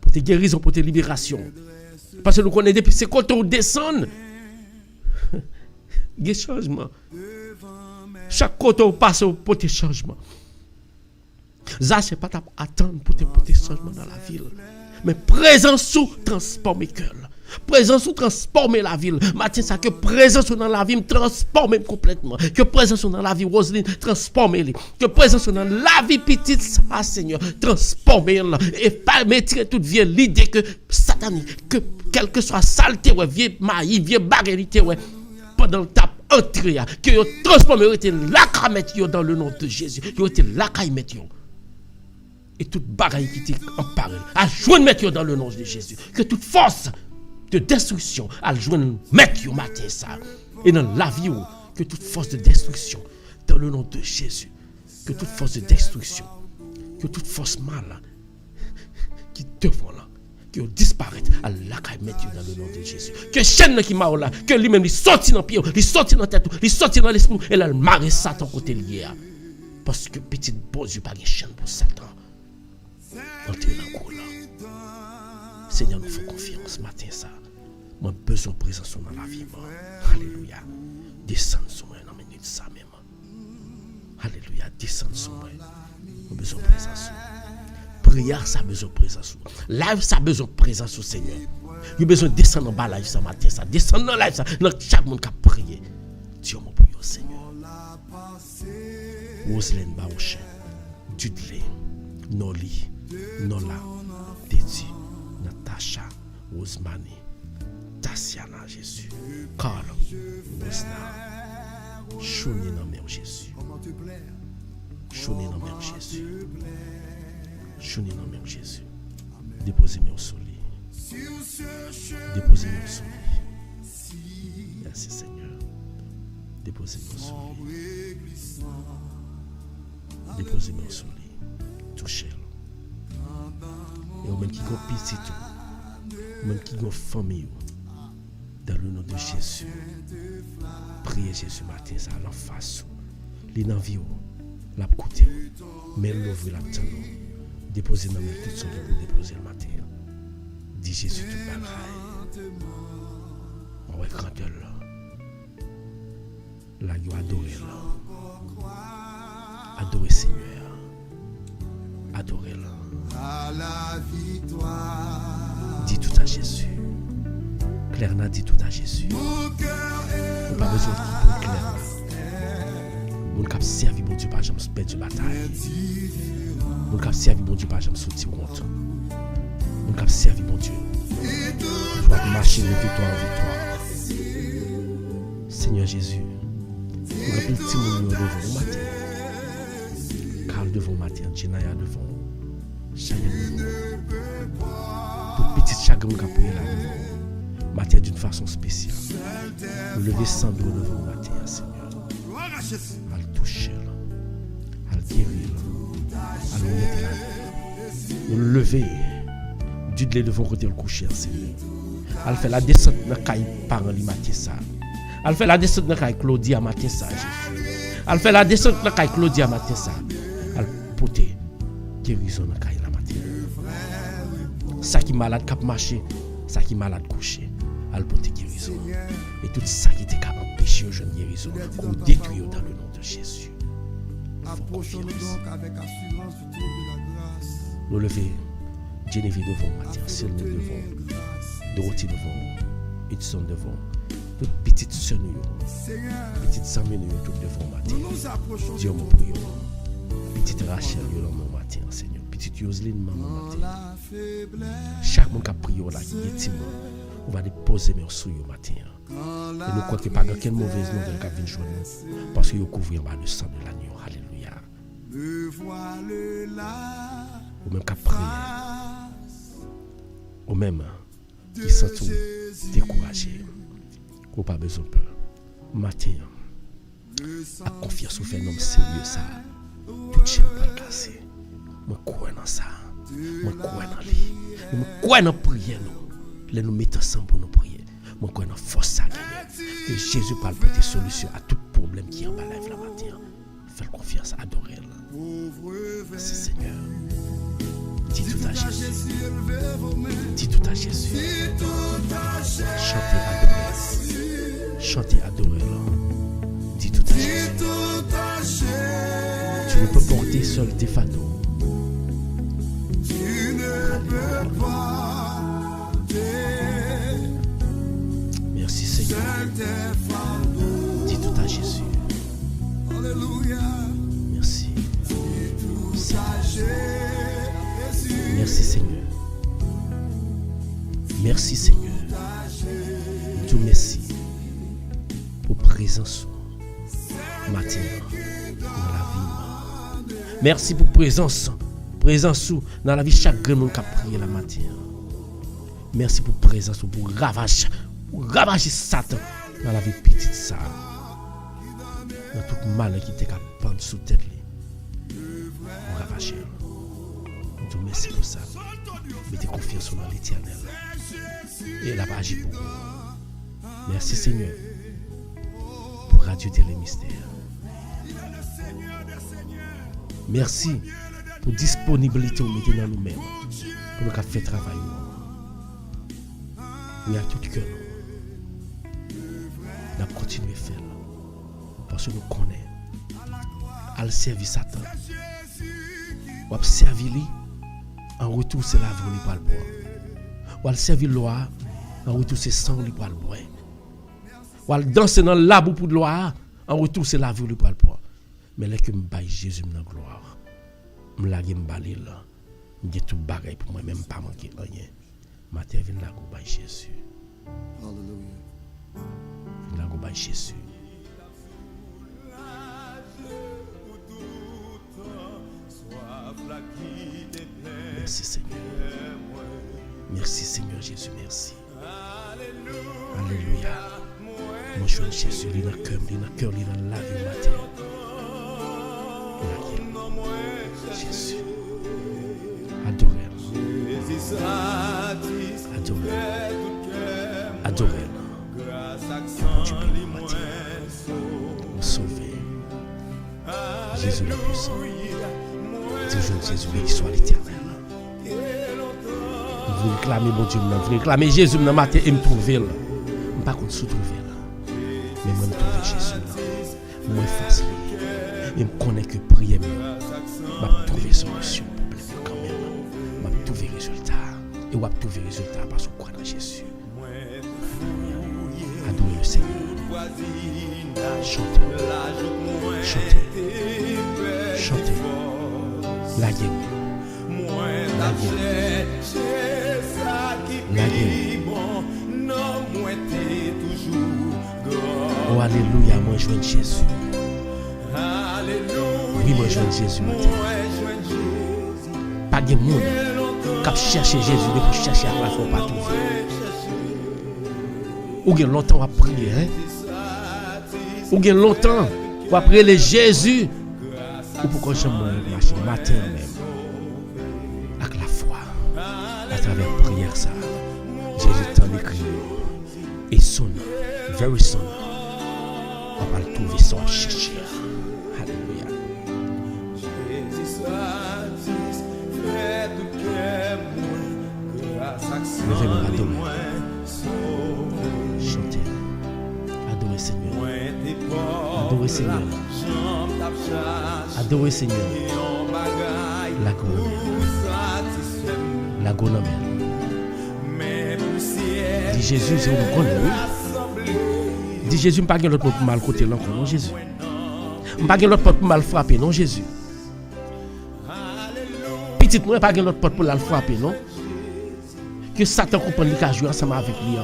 Pour tes guérisons, pour tes libérations. Parce que nous connaissons depuis c'est quand on descend. Il y a des changements. Chaque côté on passe pour tes changements. Ça, c'est pas attendre pour tes changements dans la ville. Mais présence sous transformer cœur. Présence sous transformer la ville. Matin, ça que présence dans la vie me transforme complètement. Que présence dans la vie Roselyne transforme-les. Que présence dans la vie petite ça Seigneur transforme-la. Et pas mettre toute vieille l'idée que satanique, que quelle que soit saleté ouais, vieux maïs, vieux bagarité ouais, pendant ta entrée que yo transforme yo était la mettre yo dans le nom de Jésus. Yo était la mettre yo. Et toute bagaille qui était en parole, à joindre mettre dans le nom de Jésus. Que toute force de destruction, à joindre mettre matin ça. Et dans la vie, que toute force de destruction, dans le nom de Jésus. Que toute force de destruction, que toute force mal, qui devant là, que disparaît, à la mettre dans le nom de Jésus. Que chaîne qui m'a là, que lui-même, il sortit dans le pied, il sortit dans la tête, il sortit dans l'esprit, et là, il marre Satan côté lié. Parce que petit bon Dieu, pas de chaîne pour Satan. Entrez dans le cours là. Seigneur, nous faisons confiance matin ça. Moi, besoin de présence dans la vie. Alléluia. Descends sur moi dans minute ça même. Alléluia. Descends sur moi. Nous besoin de présence. Prière, ça a besoin de présence. Live, ça a besoin de présence au Seigneur. Nous besoin de descendre en bas live ça matin ça. Descendre dans live ça. Dans chaque monde qui a prié. Dieu mon pour vous, Seigneur. Roselyne Baouche. Dudley. Noli. Nola, Teddy, Natasha, Rosemary, Tatiana, Jésus, Carl, Bosna, Chouni dans le Jésus. Chouni dans le Jésus. Chouni dans le Jésus. Déposez-moi au soleil. Déposez-nous sur lui. Merci Seigneur. Déposez-nous sur lui. Déposez-nous sur lui. Touchez-le. Et au même qui ont pitié tout, au même qui ont famille, dans le nom de Jésus, priez Jésus matin, ça à l'en face, les envies, la côté, mais l'ouvre la tête, déposez dans mes toutes sortes pour déposer le matin. Dis Jésus tout bagaille. On va grand là. Là, il adorer là. Adorer Seigneur. Adorer là. À la victoire. Dis tout à Jésus. Claire n'a dit tout à Jésus. On n'a pas besoin de quitter Claire. Mon cap servi bon Dieu pas jamais perdre bataille. Mon cap servi bon Dieu pas jamais sortir compte. Mon cap servi bon Dieu. Pour marcher de victoire en victoire. Seigneur Jésus, nous rappelons petit monde devant le matin. Carl devant le matin, Jenaya devant. Chagrin devant. Toute petite chagrin qui a prié là devant. Matin d'une façon spéciale. Nous lever sans dos devant le matin, Seigneur. À le toucher, à le guérir, à le mettre là. Nous le lever, du de devant côté le coucher, Seigneur. À le faire la descente dans la caille parents li matin ça. À le faire la descente dans la caille Claudia matin ça, Jésus. À le faire la descente dans la caille Claudia matin ça. À le porter guérison dans la caille la matin. Ça qui malade cap marcher, ça qui malade coucher. À le porter guérison. Et tout ça qui était capable d'empêcher aux jeunes guérison, qu'on détruit dans le nom de Jésus. Approchons-nous donc avec assurance du trône de la grâce. Nous lever, Geneviève devant, Mathieu, Sylvain devant, Dorothy devant, Hudson devant, toute petite sœur, petite Samuel, tout devant, Mathieu. Dieu mon prière. Petite Rachel, mon matin, Seigneur. Petite Yoseline, maman, matin. Chaque monde qui a prié là, qui est timide. On va déposer mes sous au matin. Et nous croyons que pas aucune mauvaise nouvelle qui vient joindre nous. Parce que nous couvrons le sang de l'agneau. Alléluia. Ou même qui prié. Ou même qui sont découragés. Ou pas besoin de peur. Matin, à confiance au fait un homme sérieux ça. Tout chien pas le casser. Je crois dans ça. Je crois dans lui. Je crois dans la prière. Nous mettons ensemble pour nous prier. Moi, je crois force à gagner. Que Jésus parle pour des solutions à tout problème qui est en bas la matin. Fais confiance, adorez. Merci Seigneur. Dis tout à Jésus. Dis tout à Jésus. Chantez, adorez. Chantez, adorez. Dis tout à Jésus. Tu ne peux porter seul tes fardeaux. Tu ne peux pas. Merci Seigneur. Dis tout à Jésus. Alléluia. Merci. Merci Seigneur. Merci Seigneur. Dieu merci pour présence matin dans la vie. Merci pour présence dans la vie chaque grand monde qui a prié la matin. Merci pour présence pour ravager Satan dans la vie petite ça. Dans tout mal qui était capable de prendre sous tête pour ravager. Dieu merci pour ça. Mettez confiance dans l'Éternel. Et il a agi pour vous. Merci Seigneur pour Radio Télé Mystère. Merci pour disponibilité au mettez dans nous-mêmes pour nous faire travail. Oui, à tout cœur. Nous allons continuer à faire. Parce que nous connaissons. À le servir Satan. Ou à servir lui. En retour, c'est la vie pour le boire. Ou à le servir loi. En retour, c'est sang pour le boire. Ou à le danser dans l'arbre pour le loi. En retour, c'est la vie pour le boire. Mais là que je baille Jésus dans la gloire. Je lage m'balé là. Je tout bagaille pour moi, même pas manquer rien. Matin vient là go baille Jésus. Alléluia. Là go baille Jésus. Merci Seigneur. Merci Seigneur Jésus, merci. Alléluia. Mon jeune Jésus, il a cœur, il a cœur, il a la vie matin. Jésus. Adorez-le. Adorez-le. Adorez-le. Tu peux le matin. Nous sauver. Jésus le puissant. Toujours Jésus, béni soit l'Éternel. Vous réclamez mon Dieu, vous réclamez Jésus dans matin et me trouver là. Je ne pas contre sous trouver là. Mais moi, je trouve Jésus là. Moi, face et je connais que prier, je vais trouver solution pour le problème quand même. Je vais trouver résultat. Et je vais trouver résultat parce que je crois dans Jésus. Adorez le Seigneur. Chantez. Chantez. Chantez. La gueule. La gueule. La gueule. Oh, alléluia, moi je veux Jésus. Oui, moi je veux Jésus matin. Pas de monde qui cherche Jésus, mais pour chercher à la fois pas trouver. Ou bien longtemps à prier, hein? Ou bien longtemps à prier Jésus. Ou pourquoi j'aime marcher matin même. Avec la foi. À travers la prière ça. Jésus t'en écrit. Et son, very soon, on va le trouver sans chercher. Alléluia. Levez-moi, adorez. Chantez. Adorez Seigneur. Adorez Seigneur. Adorez Seigneur. La gonamel. Dit Jésus, c'est une bonne oui. Dit Jésus, je ne pas l'autre pour mal côté là non Jésus. Je pas l'autre pour mal frapper non Jésus. Petit moi pas l'autre porte pour la frapper non. Que Satan comprenne qu'il a joué ensemble avec lui.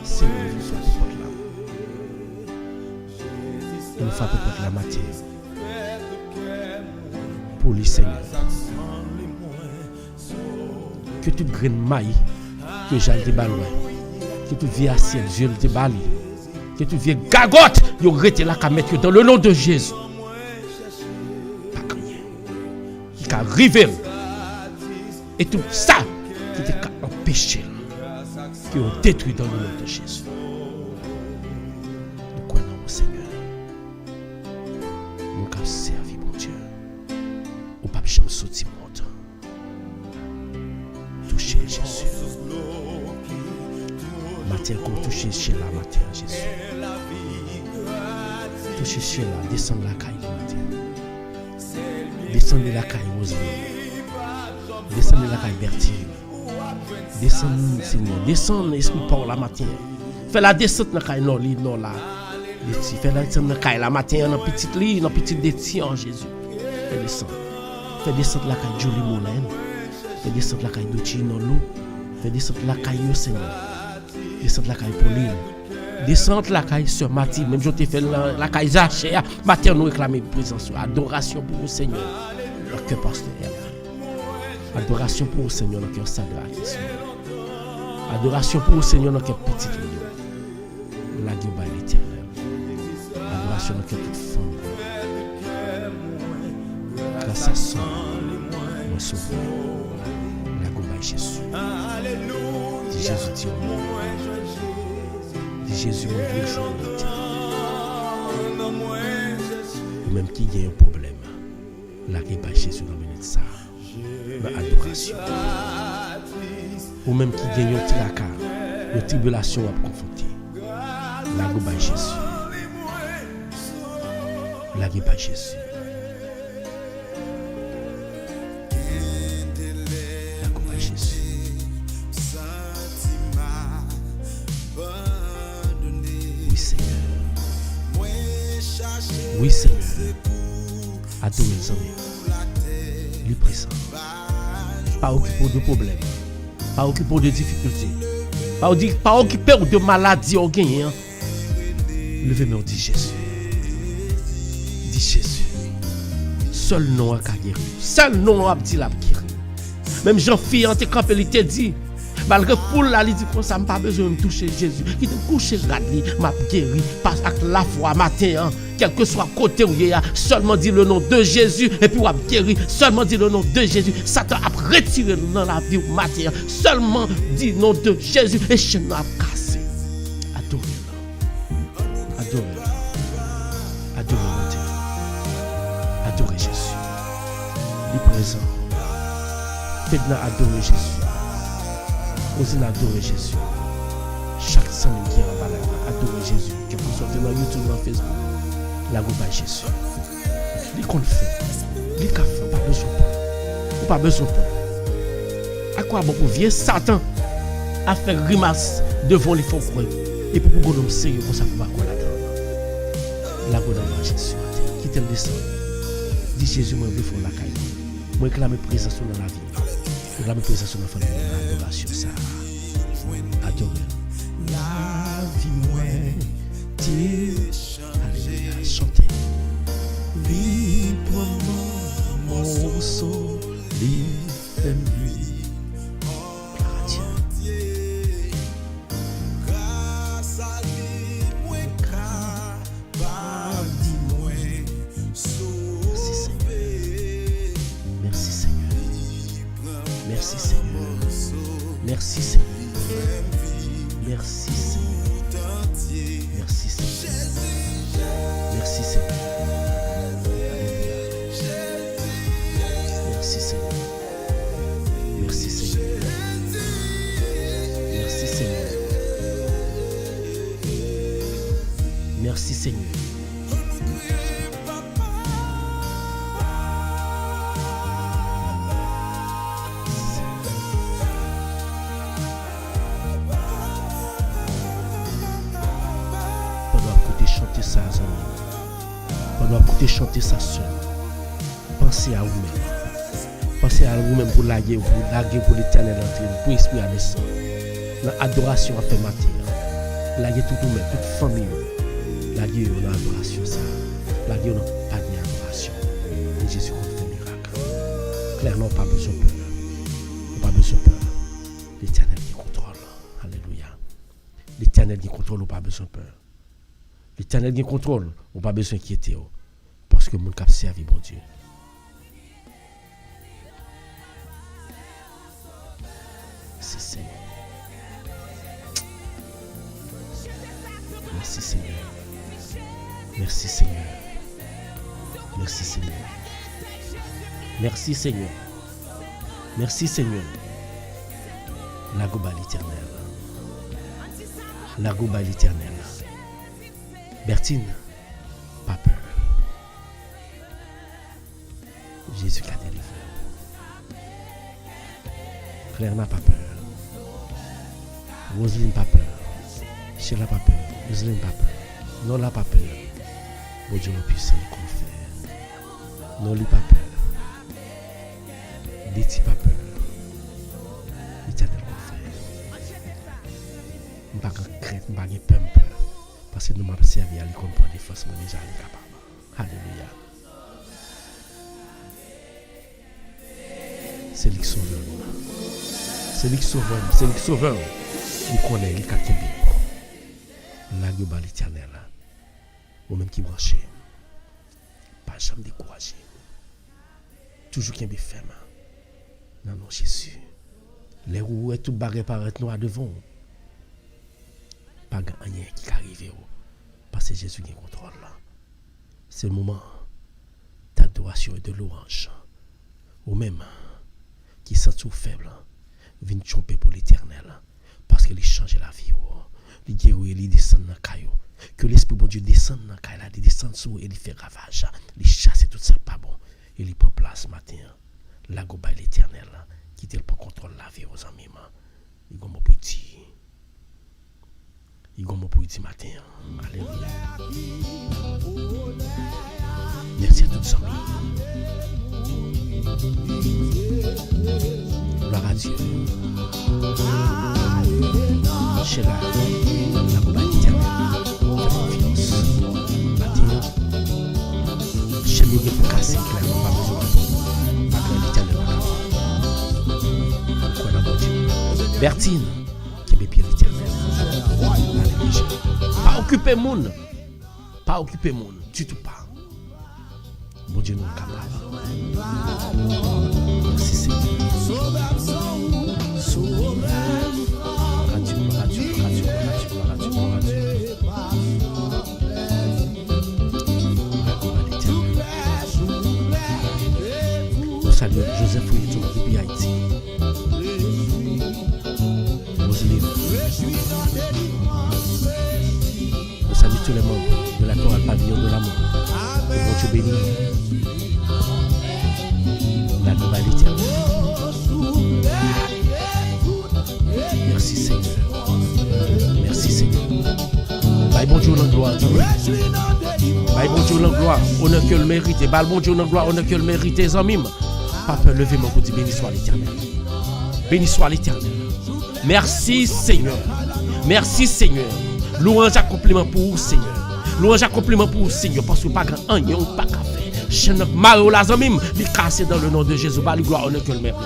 C'est lui qui frappe porte là. Il frappe porte la matière. Pour lui Seigneur. Que toute graine maille que j'aille te balouer. Que toute vie assiette, Dieu te bali. Que toute vie gagotte, yo rete la ka mettre dans le nom de Jésus. Pas rien. Qui ka river. Et tout ça qui te empêché que on détruit dans le nom de Jésus. Nous croyons au Seigneur. Nous avons servi mon Dieu. Au pape jamais sorti monde. Toucher Jésus. Matin qu'on touche chez la matin Jésus. Touche chez la, descendre la caille matin. Descendre la caille Rosie. Descendre la caille Bertine. Descendre Seigneur. Descendre esprit par la matin. Fais la descente dans la caille non là. Fais la descente dans la caille la matin dans petite lit, dans petite déti en Jésus. Fais descendre. Fais descendre la caille Jolie Moulin. Fais descendre la caille Douchi non l'eau. Fais descendre la caille Seigneur. Descendre la caille Pauline. Descendre la caille sur Mathilde. Même je t'ai fait la caille Zaché. Matin nous réclamer présence. Adoration pour le Seigneur. Le cœur pasteur. Adoration pour le Seigneur. Le cœur Sadra. Adoration pour le Seigneur. Le cœur petit. La Dieu by l'Éternel. Adoration dans le cœur toute femme. Grâce à son. Mon sauveur. La Dieu by Jésus. Dit Jésus dit au monde. Jésus m'a vu jour ou même qui a un problème là qui pas Jésus dans minute ça ma adoration ou même qui a un tracas une tribulation à confronter là qui pas Jésus là qui pas Jésus là qui pas Jésus. Oui Seigneur, adorez les amis, lui présent, pas occupé de problèmes, pas occupé de difficultés, pas occupé de maladies ou gagné. Levez-moi, dit Jésus, seul nom à guérir, seul nom à dire la guérir. Même Jean-Phil, en te campé, il te dit, malgré pour la, il dit comme ça, je n'ai pas besoin de me toucher Jésus. Il te couche radli, m'a guéri, passe avec la foi matin, quel que soit côté où il y a, seulement dit le nom de Jésus, et puis on a guéri, seulement dit le nom de Jésus. Satan a retiré dans la vie au matin, seulement dit le nom de Jésus, et chaîne a cassé. Adorez-le. Adorez-le. Adorez-le Dieu. Adorez Jésus. Il est présent. Faites-nous adorer Jésus. Osez adorer Jésus. Chaque semaine qui est en bas, adorer Jésus. Que vous soyez dans YouTube, dans Facebook, la goutte Jésus. Il qu'on le fait. Il qu'on fait. Pas besoin de pas besoin de à quoi bon pour vieux Satan à faire grimace devant les faux croix. Et pour qu'on nous sérieux comme ça, pour pas qu'on l'attende. La goutte de Jésus. Qui te le descend. Dis Jésus, moi, je veux faire la caille. Moi, je réclame présence dans la vie. Je réclame présence dans la famille. Adoration, ça. Adorer. La vie, moi, Dieu. Alléluia. Chantez. Librement, mon son, libre lui. Gloire à Dieu. Grâce à lui, moi, capable, dis-moi. Merci Seigneur. Merci Seigneur. Merci Seigneur. Merci Seigneur. Merci Seigneur. Merci Seigneur. Merci Seigneur. Merci Seigneur. Merci Seigneur. Merci Seigneur. Chanter ça, pendant que tu chanter ça seul, pensez à vous-même. Pensez à vous-même pour laguer pour l'éternel entrée, pour l'esprit à descendre. Dans l'adoration à faire matière. Laguer tout vous-même, toute famille. Laguer dans l'adoration, ça. Laguer dans pas d'adoration. Et Jésus fait miracle. Clairement, pas besoin de peur. Pas besoin de peur. L'éternel qui contrôle. Alléluia. L'éternel qui contrôle, pas besoin de peur. L'éternel qui contrôle, on n'a pas besoin d'inquiéter. Parce que mon cap servi, bon Dieu. Merci Seigneur. Merci Seigneur. Merci Seigneur. Merci Seigneur. Merci Seigneur. Merci Seigneur. La goba l'éternel. La goba l'éternel. Bertine, pas peur. Jésus l'a délivré. Claire n'a pas peur. Roselyne pas peur. Sheila pas peur. Roselyne pas peur. Non n'a pas peur. Bon Dieu le puissant le confère. Non lui pas peur. Betty pas peur. L'éternel confère. Pas de crainte, pas de peur. Parce que nous m'avons servi à l'école pour défense, mais déjà elle est capable. Alléluia. C'est lui qui sauve. C'est lui qui sauve. C'est lui qui sauve. Il connaît, il capte bien. La gueule l'éternel. Ou même qui branche. Pas jamais découragé. Toujours qui est ferme. Non, non, Jésus. Les roues et tout barré paraît noir devant. Pas rien qui arrive parce que Jésus qui contrôle. C'est le moment d'adoration et de louange. Ou même qui sent tout faible, vient tromper pour l'éternel parce qu'il change la vie. Il guérit, il descend dans le caillou. Que l'Esprit bon Dieu descende dans le caillou, il descend sous et il fait ravage. Il chasse tout ça pas bon. Et il prend place matin. La goba l'éternel qui te prend contrôle la vie aux amis. Il gomme petit. Il gomme pour ce matin. Alléluia. Merci à tous les amis. Gloire à Dieu. Chez la compagnie éternelle. Confiance. Matin. Chez lui, il faut casser clairement. Pas besoin de l'éternel. Bertine, qui est pied l'éternel. Pas occuper moun. Pas occuper moun. Du tout pas. Bon Dieu nous capable. Merci Seigneur. Nous saluons Joseph Fouilleton depuis Haïti. Nous saluons tous les membres de la chorale Pavillon de l'amour. Que bon Dieu bénisse la nouvelle éternelle. Merci Seigneur. Merci Seigneur. Bye bon Dieu la gloire. Bye bon Dieu la gloire. On a que le mérite. Bye bon Dieu la gloire. On a que le mérite. Les amis, pas peur, levez-moi pour dire béni soit l'éternel. Béni soit l'éternel. Merci Seigneur. Merci Seigneur. Louange accompliment pour vous Seigneur. Louange accompliment pour vous Seigneur. Parce que pas grand agnon, pas café. Chenek Mario la zamim. Li cassé dans le nom de Jésus. Bye gloire. On a que le mérite.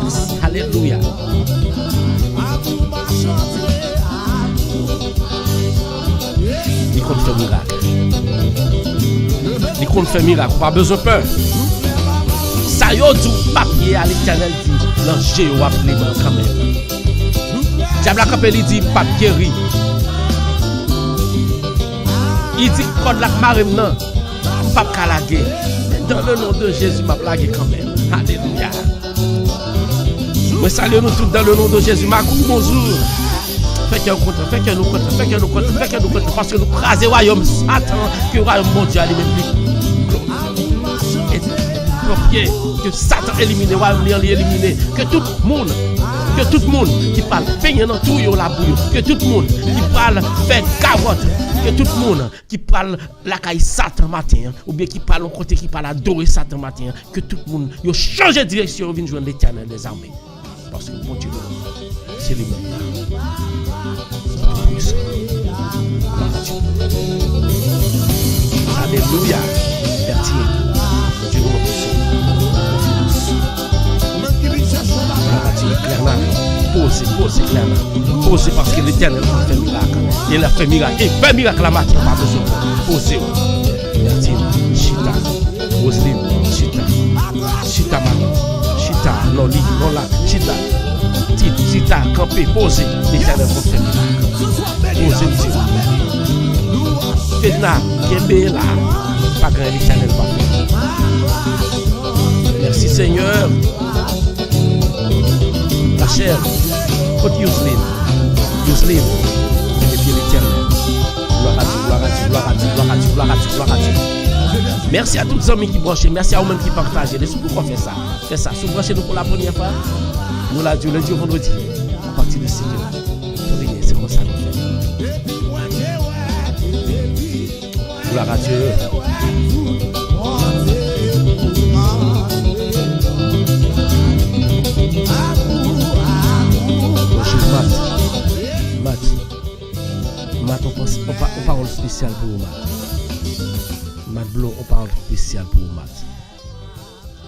Merci. Alléluia. Il compte faire miracle. Il compte faire miracle. Pas besoin de peur. Ça y est, du papier à l'éternel dit l'ange ou appelé quand même. Diable a campé, il dit pas guéri. Il dit code la marine non. Pas calaguer. Dans le nom de Jésus, m'a plagué quand même. Alléluia. Mais saluons nous tous dans le nom de Jésus. Ma bonjour. Faites que nous comptons, faites que nous comptons, faites que nous comptons, faites que nous comptons, parce que nous crasons le royaume Satan, que le royaume mondial est même plus. Que Satan élimine, le royaume éliminé, que tout le monde qui parle peigné dans tout la bouille, que tout le monde qui parle fait carotte, que tout le monde qui parle la caille Satan matin, ou bien qui parle au côté qui parle adorer Satan matin, que tout le monde il change de direction, vient joindre l'Éternel des armées. Parce que bon Dieu, c'est lui-même. Alléluia. Merci. Dieu nous Posez clairement. Posez parce que l'Éternel fait miracle. Il a fait miracle. Et fait miracle la matin, pas besoin. Posez. Merci. Chita. Roselyne. Chita. Chita maman. Chita. Non lit. Non là. Chita. Chita. Campé. Posez. L'Éternel fait miracle. Posez, monsieur. Fedna. Kembe là. Pas grand l'Éternel va faire. Merci Seigneur. La chair, côté Yousline, et puis l'Éternel. Gloire à Dieu, gloire à Dieu, gloire à Dieu, gloire à Dieu, gloire à Dieu, gloire à Dieu. Merci à tous les amis qui branchent, merci à vous-même qui partagent. Laissez-nous pourquoi faire ça. Faites ça. Si vous branchez nous pour la première fois, nous la Dieu, lundi au vendredi, à partir de 6 heures. C'est comme ça qu'on fait. Gloire à Dieu. Matt, on parle spécial pour Matt. Matt Blanc, on parle spécial pour Matt.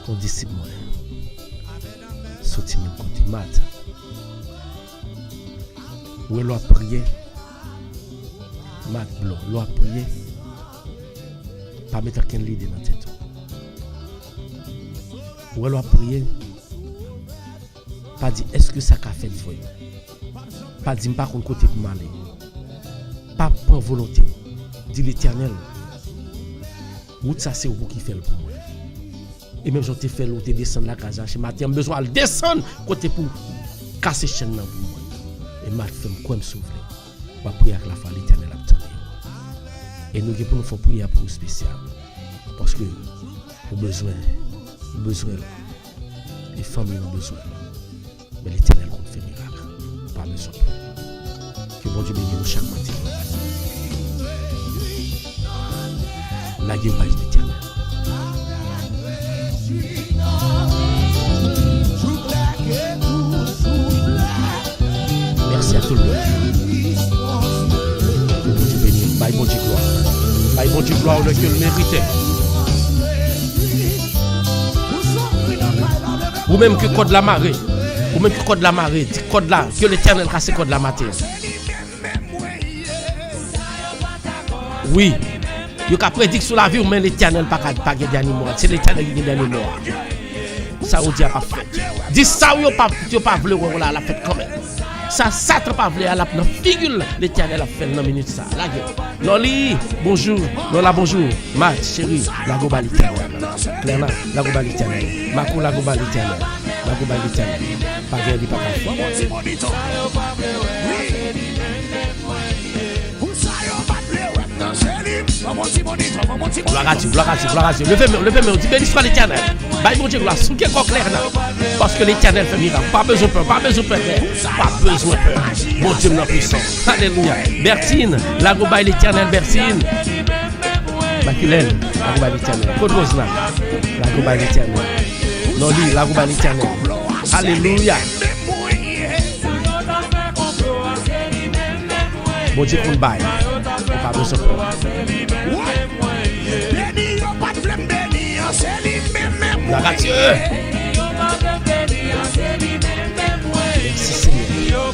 On disciple moi. Sorti mon côté Matt. Où est l'on prier? Matt Blanc, l'on prier. Pas mettre qu'un l'idée dans tête. Où est l'on prier? Pas dire est-ce que ça a fait de vous? Pas dire pas qu'on côté pour m'aller. Pas prendre volonté. Dit l'Éternel. Où ça c'est vous qui fait le pour moi. Et même si je fait l'autre descendre la case chez matin, j'ai besoin de descendre côté pour casser chaîne pour moi. Et m'a fait quoi me sauver. On va prier avec la foi l'Éternel attendre. Et nous pour nous faire prier pour spécial parce que nous besoin les familles ont besoin. Mais l'Éternel compte faire miracle. Pas besoin. Que bon Dieu bénisse nous chaque matin. La guerre va être l'Éternel. Merci à tout le monde. Que bon Dieu bénisse. Bye bon Dieu gloire. Bye bon Dieu gloire, le que le méritait. Ou même que code la marée. Ou même que code la marée. Code là. Que l'Éternel casse code la matin. Oui. Il y a prédict sur la vie, mais l'Éternel pas de dernier mot. C'est l'Éternel qui a dernier mot. Ça on dit pas fait. Dis ça ou pas voulu la fête quand même. Ça Satan pas voulu à la figure l'Éternel a fait dans minute ça. La gueule. Loli, bonjour. Lola bonjour. Matt chérie, la global l'Éternel. Clairement, la global l'Éternel. Marco la global l'Éternel. La global l'Éternel. Pas guerre pas gloire à Dieu. Levez-moi, dis béni soit l'Éternel. Bye mon Dieu, gloire, sous quel corps clair là. Parce que l'Éternel fait miracle. Pas besoin de peur, pas besoin de peur. Mon Dieu, notre puissance. Alléluia. Bertine, la gobaille l'Éternel, Bertine. Baculène, la gobaille l'Éternel. Côte Rosna, la gobaille l'Éternel. Noli, la gobaille l'Éternel. Alléluia. Mon Dieu, qu'on baille. Pas besoin de peur. Gloire à Dieu. Merci Seigneur.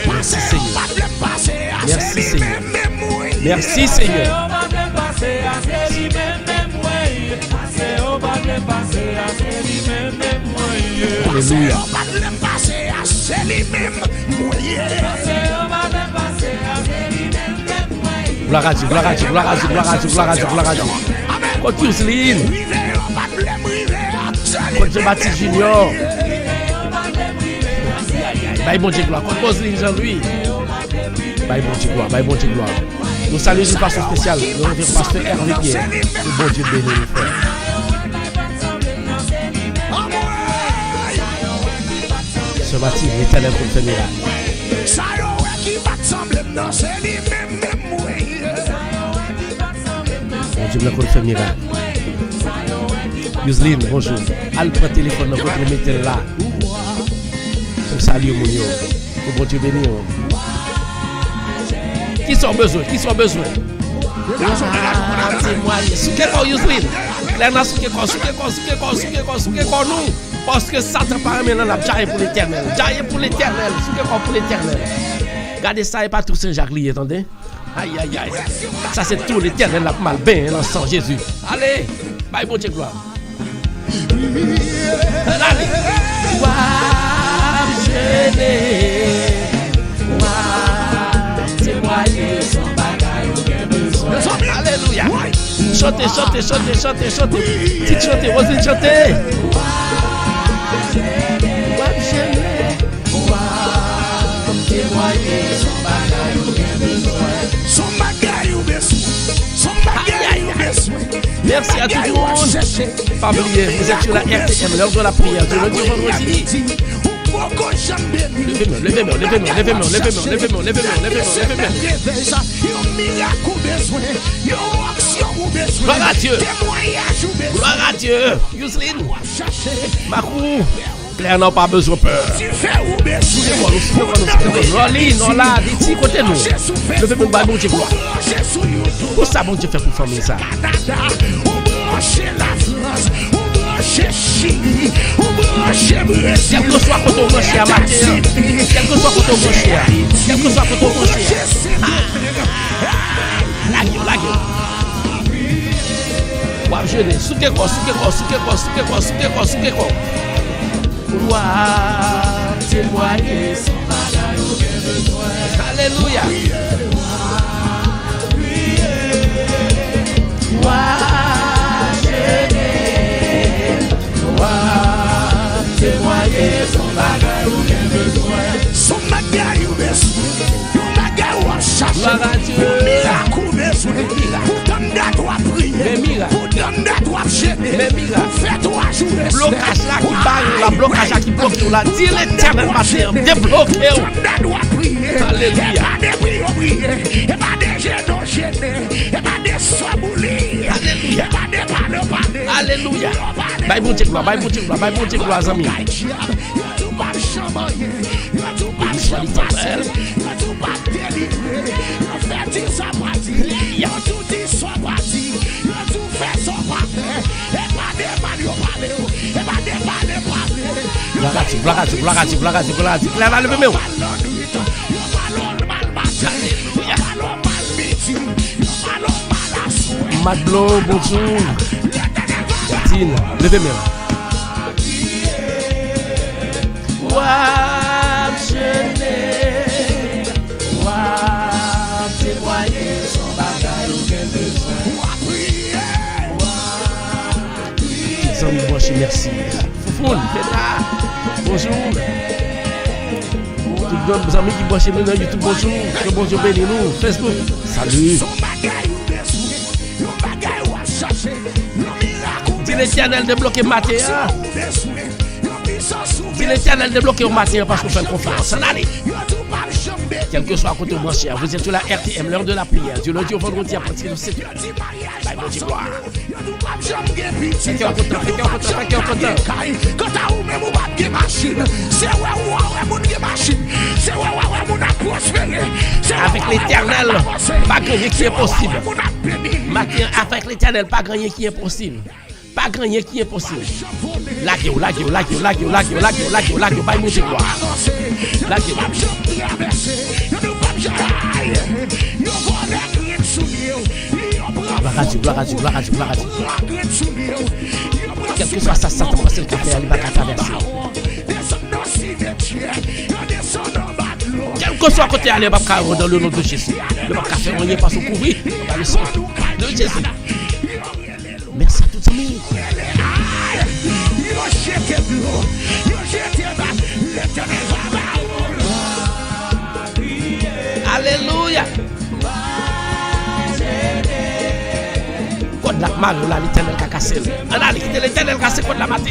Merci Seigneur. Merci Seigneur. Merci Seigneur. Alléluia. Gloire à Dieu, gloire à Dieu, gloire à Dieu, gloire à Dieu, gloire à Dieu, gloire à Dieu. Côte Yusline. Côte Jean-Baptiste Junior. Bye bon Dieu gloire. Côte Roseline Jean-Louis. Bye bon Dieu gloire, bye bon Dieu gloire. Nous saluons d'une façon spéciale. Nous remercions pasteur Hervé Pierre. Que bon Dieu bénisse nos frères. Ce matin, l'Éternel pour faire miracle. Mon Dieu, nous fait miracle. Yusline, bonjour. Al prend téléphone, nous le mettre là. Pour saluer mon Dieu. Que bon Dieu bénisse. Qui sont besoin? Qui sont besoin? C'est moi. Sous-que-quoi, Yusline? Clairement, sous-que-quoi, nous. Parce que Satan pas maintenant n'a jaillé pour l'Éternel. Jaillé pour l'Éternel. Sous-que-quoi pour l'Éternel. Regardez ça et pas tout Saint-Jacques, attendez. Aïe, aïe, aïe. Ça, c'est tout l'Éternel n'a mal bien dans le sang Jésus. Allez, bye, bon Dieu, gloire. Allez. Alléluia. Chantez. Petite chantez, Rosine, chantez. Merci à tout le monde. Pas oublier, vous êtes sur la RTM, l'heure de la prière, du lundi au vendredi. Levez-moi. Gloire à Dieu. Yusline. Macou. Claire n'a pas besoin de peur. Non là, des petits côtés nous. Levez-moi, bon Dieu, gloire. Pour ça, bon Dieu fait pour famille ça. Quel que soit quand on branche à matin, quel que soit quand on branche, la gueule. Ouah, je l'ai. Sous-que-quoi. Ouah, témoigner sans bagaille, aucun besoin. Alléluia. Témoigner son bagage ou bien besoin. Son bagage ou besoin. Yon bagage ou chercher. Yon miracle ou besoin. Pour donner toi prier. Pour donner toi gêner. Pour faire toi jouer. Blocage là qui barre la blocage là qui bloque là. Dis l'Éternel matin. Débloquez. Donner toi prier. Alléluia. Et pas des prier. Et pas des gêner. Et pas des sabouler. Alléluia. Et pas des parler. Alléluia. Bye bon Dieu gloire, amis. Dieu, gloire à Dieu, gloire à Dieu, gloire à Dieu, gloire à Dieu. Là, levez moi. Madlo, bonjour. Martine, levez moi. Merci. Foufoun, bonjour. Tous les amis qui boivent chez nous dans YouTube, bonjour. Que bon Dieu bénisse nous. Facebook, salut. Dis l'Éternel débloquer matin. Dis l'Éternel débloquer au matin parce qu'on fait confiance. Allez. Quel que soit côté mon cher, vous êtes sur la RTM, l'heure de la prière. Du lundi au vendredi à partir de 7h. Bye, bon Dieu, gloire. Faites un content. Avec l'Éternel, pas gagner qui est possible. Avec l'Éternel, pas gagner qui est possible. Pas gagner qui est possible. Laguez, bye, mon Dieu, gloire. Laguez. Gloire à Dieu. Quel que soit ça, Satan, parce que le café, il va traverser. Quel que soit côté, il va dans le nom de Jésus. Le café, on y est pas au couvrir. Dans le sang de Jésus. Merci à tous les amis. Alléluia. Code la Mario là, l'Éternel a cassé. Allez, quittez l'Éternel cassé code la matin.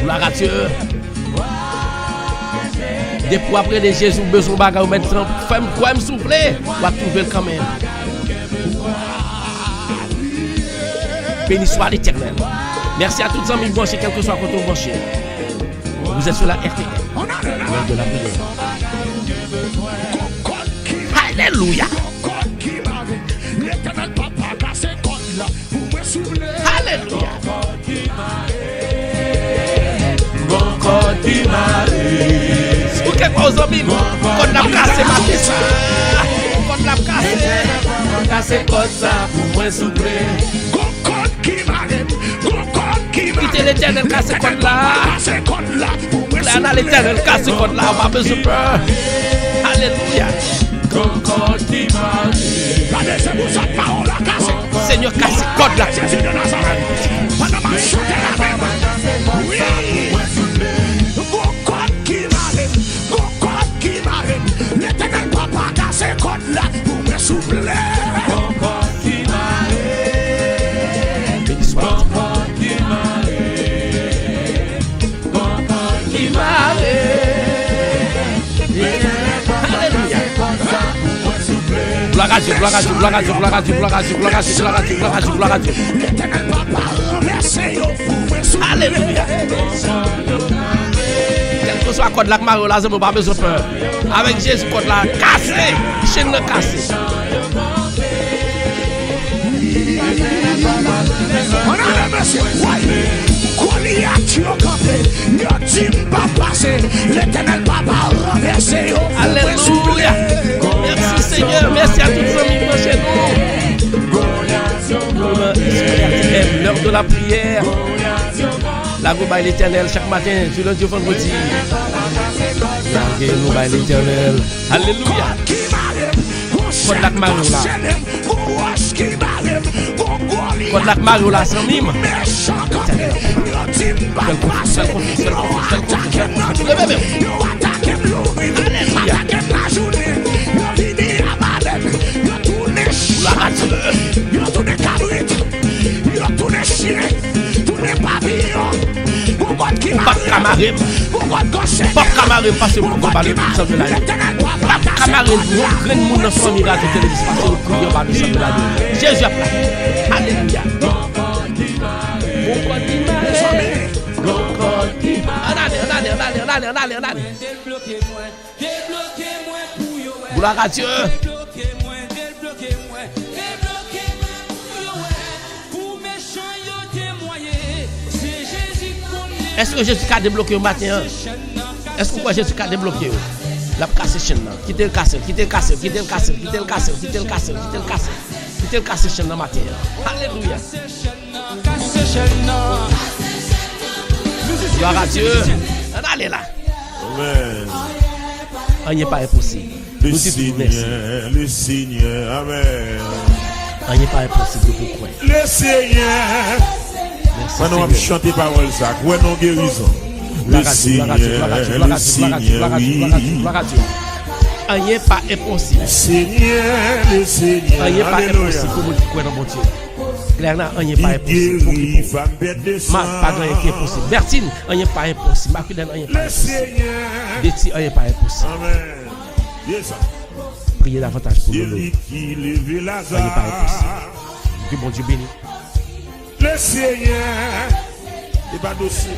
Gloire à Dieu. Depuis après de Jésus, besoin de bagarre, mettre femme quoi me souffler, on va trouver quand même. Béni soit l'Éternel. Merci à tous les amis branchés, quel que soit quand on branché. Vous êtes sur la RTM, l'heure de la prière. Alléluia. Alléluia. Mon corps qui m'arrive. Pour quelque chose, amis, quand la casse, ma tête. Quand la casse, comme ça, pour moi souffler. Quittez l'Éternel, casse code là. Là, on a l'Éternel, casse code là, on va besoin de peur. Alléluia. Seigneur, casse code là. L'Éternel papa casse code là pour me souffler. Gloire à Dieu. Alléluia. Quel que soit le code là, Mario, là, je n'ai pas besoin de peur. Avec Jésus, code là, cassé. Chaîne le cassé. Alléluia. Merci Seigneur, merci à tous les amis chez nous. L'heure de la prière. La go by l'Éternel chaque matin, du lundi au vendredi. Nous by l'Éternel. Alléluia. Code la Mario là. Code la Mario là, sans mime. Pas camarade parce que pourquoi parler tout ça de la nuit. Pas camarade nous grand monde dans son miracle de télévision parce que nous prions par le sang de la nuit. Jésus a pris. Alléluia. Allez. Gloire à Dieu. Est-ce que Jésus a débloqué au matin? Est-ce que Jésus a débloqué? La casse chaîne. Quittez le casse, quittez le casse, quittez le casse, quittez le casse, quittez le casse, quittez le casse. Quittez le casse chaîne dans matin. Alléluia. Gloire à Dieu. On allez là. Amen. Il n'est pas impossible. Le Nous disons merci. Seigneur, le Seigneur, Amen. Il n'est pas impossible de vous croire. Le Seigneur. Merci Maintenant, on va chanter parole ça. Ouais, non, guérison. Le Seigneur, le Seigneur, oui. Il n'est pas impossible. Le Seigneur, le Seigneur. Il n'est pas impossible pour vous qui croyez dans mon Dieu. Clairement, il n'est pas impossible pour qui pour Marc, pas rien qui est possible. Bertine, il n'est pas impossible. Marc-Hélène, il n'est pas impossible. Betty, il n'est pas impossible. Amen. Yes, sir. Priez davantage pour nous. Il Celui qui lève n'est pas Lazare. impossible. Que bon Dieu bénisse. Le Seigneur. Et pas dossier.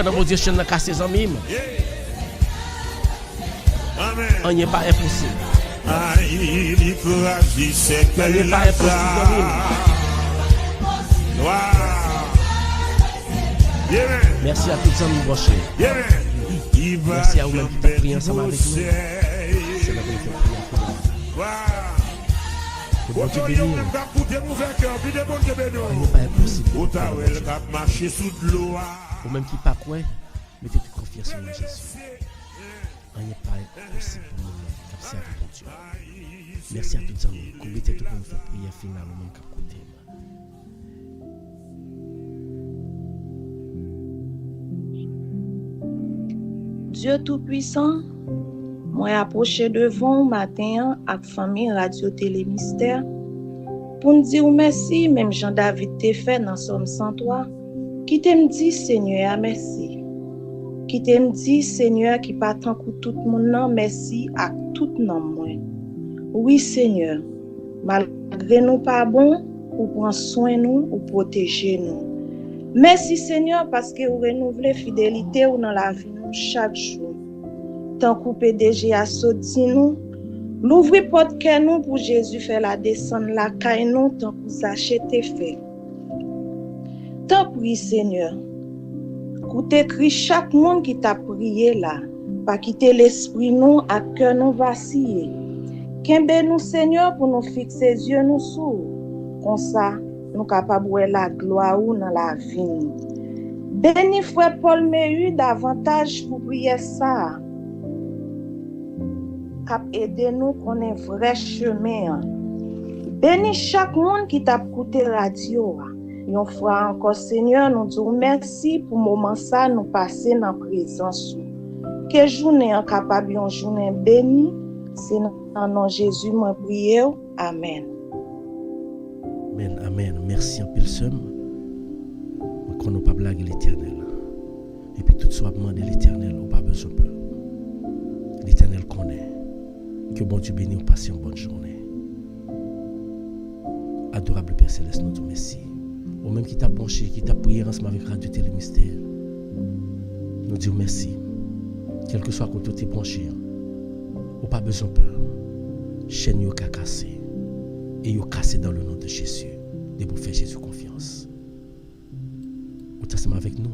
Dans mon Dieu, je n'ai cassé les amis. Amen. Il n'est pas impossible. Ah, il fragissait que Il n'est pas impossible. Wow. Yeah. Merci à tous les amis brochés. Yeah. Merci à vous-même qui priez ensemble avec nous. C'est la bonne Wow. Que bon Dieu bénisse. Il n'est pas impossible. Ou même qui pas quoi, mettez toute confiance en Jésus. Il n'est pas impossible pour nous de servir mon Dieu. Merci à tous les amis. Qu'on mettez tout pour nous faire prière finale ou même qu'à côté. Dieu Tout-Puissant, moi approché devant matin avec famille Radio Télé Mystère pour nous dire merci, même Jean-David t'a fait dans Somme 103, qui t'aime dit Seigneur merci. Qui t'aime dit Seigneur qui pas tant que tout le monde merci à tout nom moi. Oui Seigneur, malgré nous pas bon, ou prendre soin nous ou protéger nous. Merci Seigneur parce que vous renouvelez fidélité ou dans la vie nous chaque jour. Tant que PDG a sorti nous, l'ouvrir porte cœur nous pour Jésus faire la descendre la caille nous tant que vous achetez fait. Tant prie Seigneur. Écoutez cri chaque monde qui t'a prié là, pas quitter l'esprit nous à cœur nous vaciller. Kembe nous Seigneur pour nous fixer les yeux nous sur. Comme ça, nous capables de la gloire ou dans la vie. Béni frère Paul Mehu davantage pour prier ça. Cap aider nous connaître vrai chemin. Béni chaque monde qui t'a écouté radio. Une fois encore Seigneur, nous disons merci pour le moment ça nous passer dans présence. Que journée en capable une journée bénie. C'est dans nom Jésus moi prier. Amen. Amen, amen. Merci en pile somme. Qu'on n'a pas blagué l'Éternel. Et puis tout soit demandé l'Éternel, on n'a pas besoin de peur. L'Éternel connaît. Que bon Dieu bénisse, on passe une bonne journée. Adorable Père Céleste, nous te remercions. Ou même qui t'a penché, qui t'a prié ensemble avec Radio Télé Mystère. Nous disons merci. Quel que soit quand tu es penché, on n'a pas besoin de peur. Chaîne yo ka cassé. Et yo cassé dans le nom de Jésus. De pour faire Jésus confiance. Ou t'es ensemble avec nous.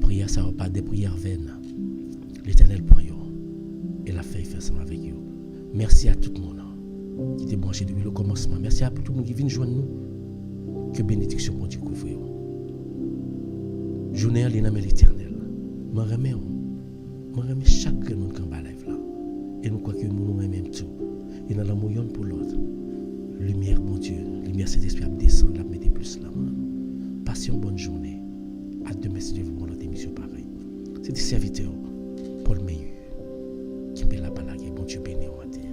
Prière, ça va pas des prières vaines. L'Éternel prend yo. Et la fait ensemble avec yo. Merci à tout le monde qui t'est branché depuis le commencement. Merci à tout le monde qui vient joindre nous. Que bénédiction pour Dieu couvre. Journée à l'Éternel. Je remets chaque monde qui est en live là. Et nous croyons que nous aimons tout. Et dans l'amour pour l'autre. Lumière, mon Dieu. Lumière, cet esprit à descendre, à mettre plus la main. Passez une bonne journée. À demain, si Dieu veut, dans notre émission pareille. C'est des serviteurs, Paul Mehu, qui met la balle à bon Dieu béni au matin.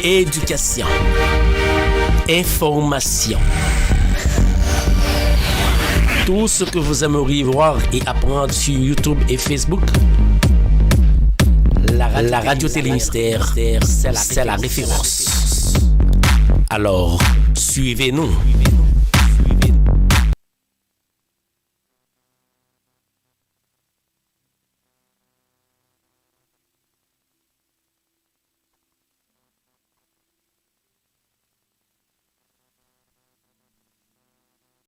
éducation, information. Tout ce que vous aimeriez voir et apprendre sur YouTube et Facebook, la radio Télémystère, c'est la référence. Alors, suivez-nous.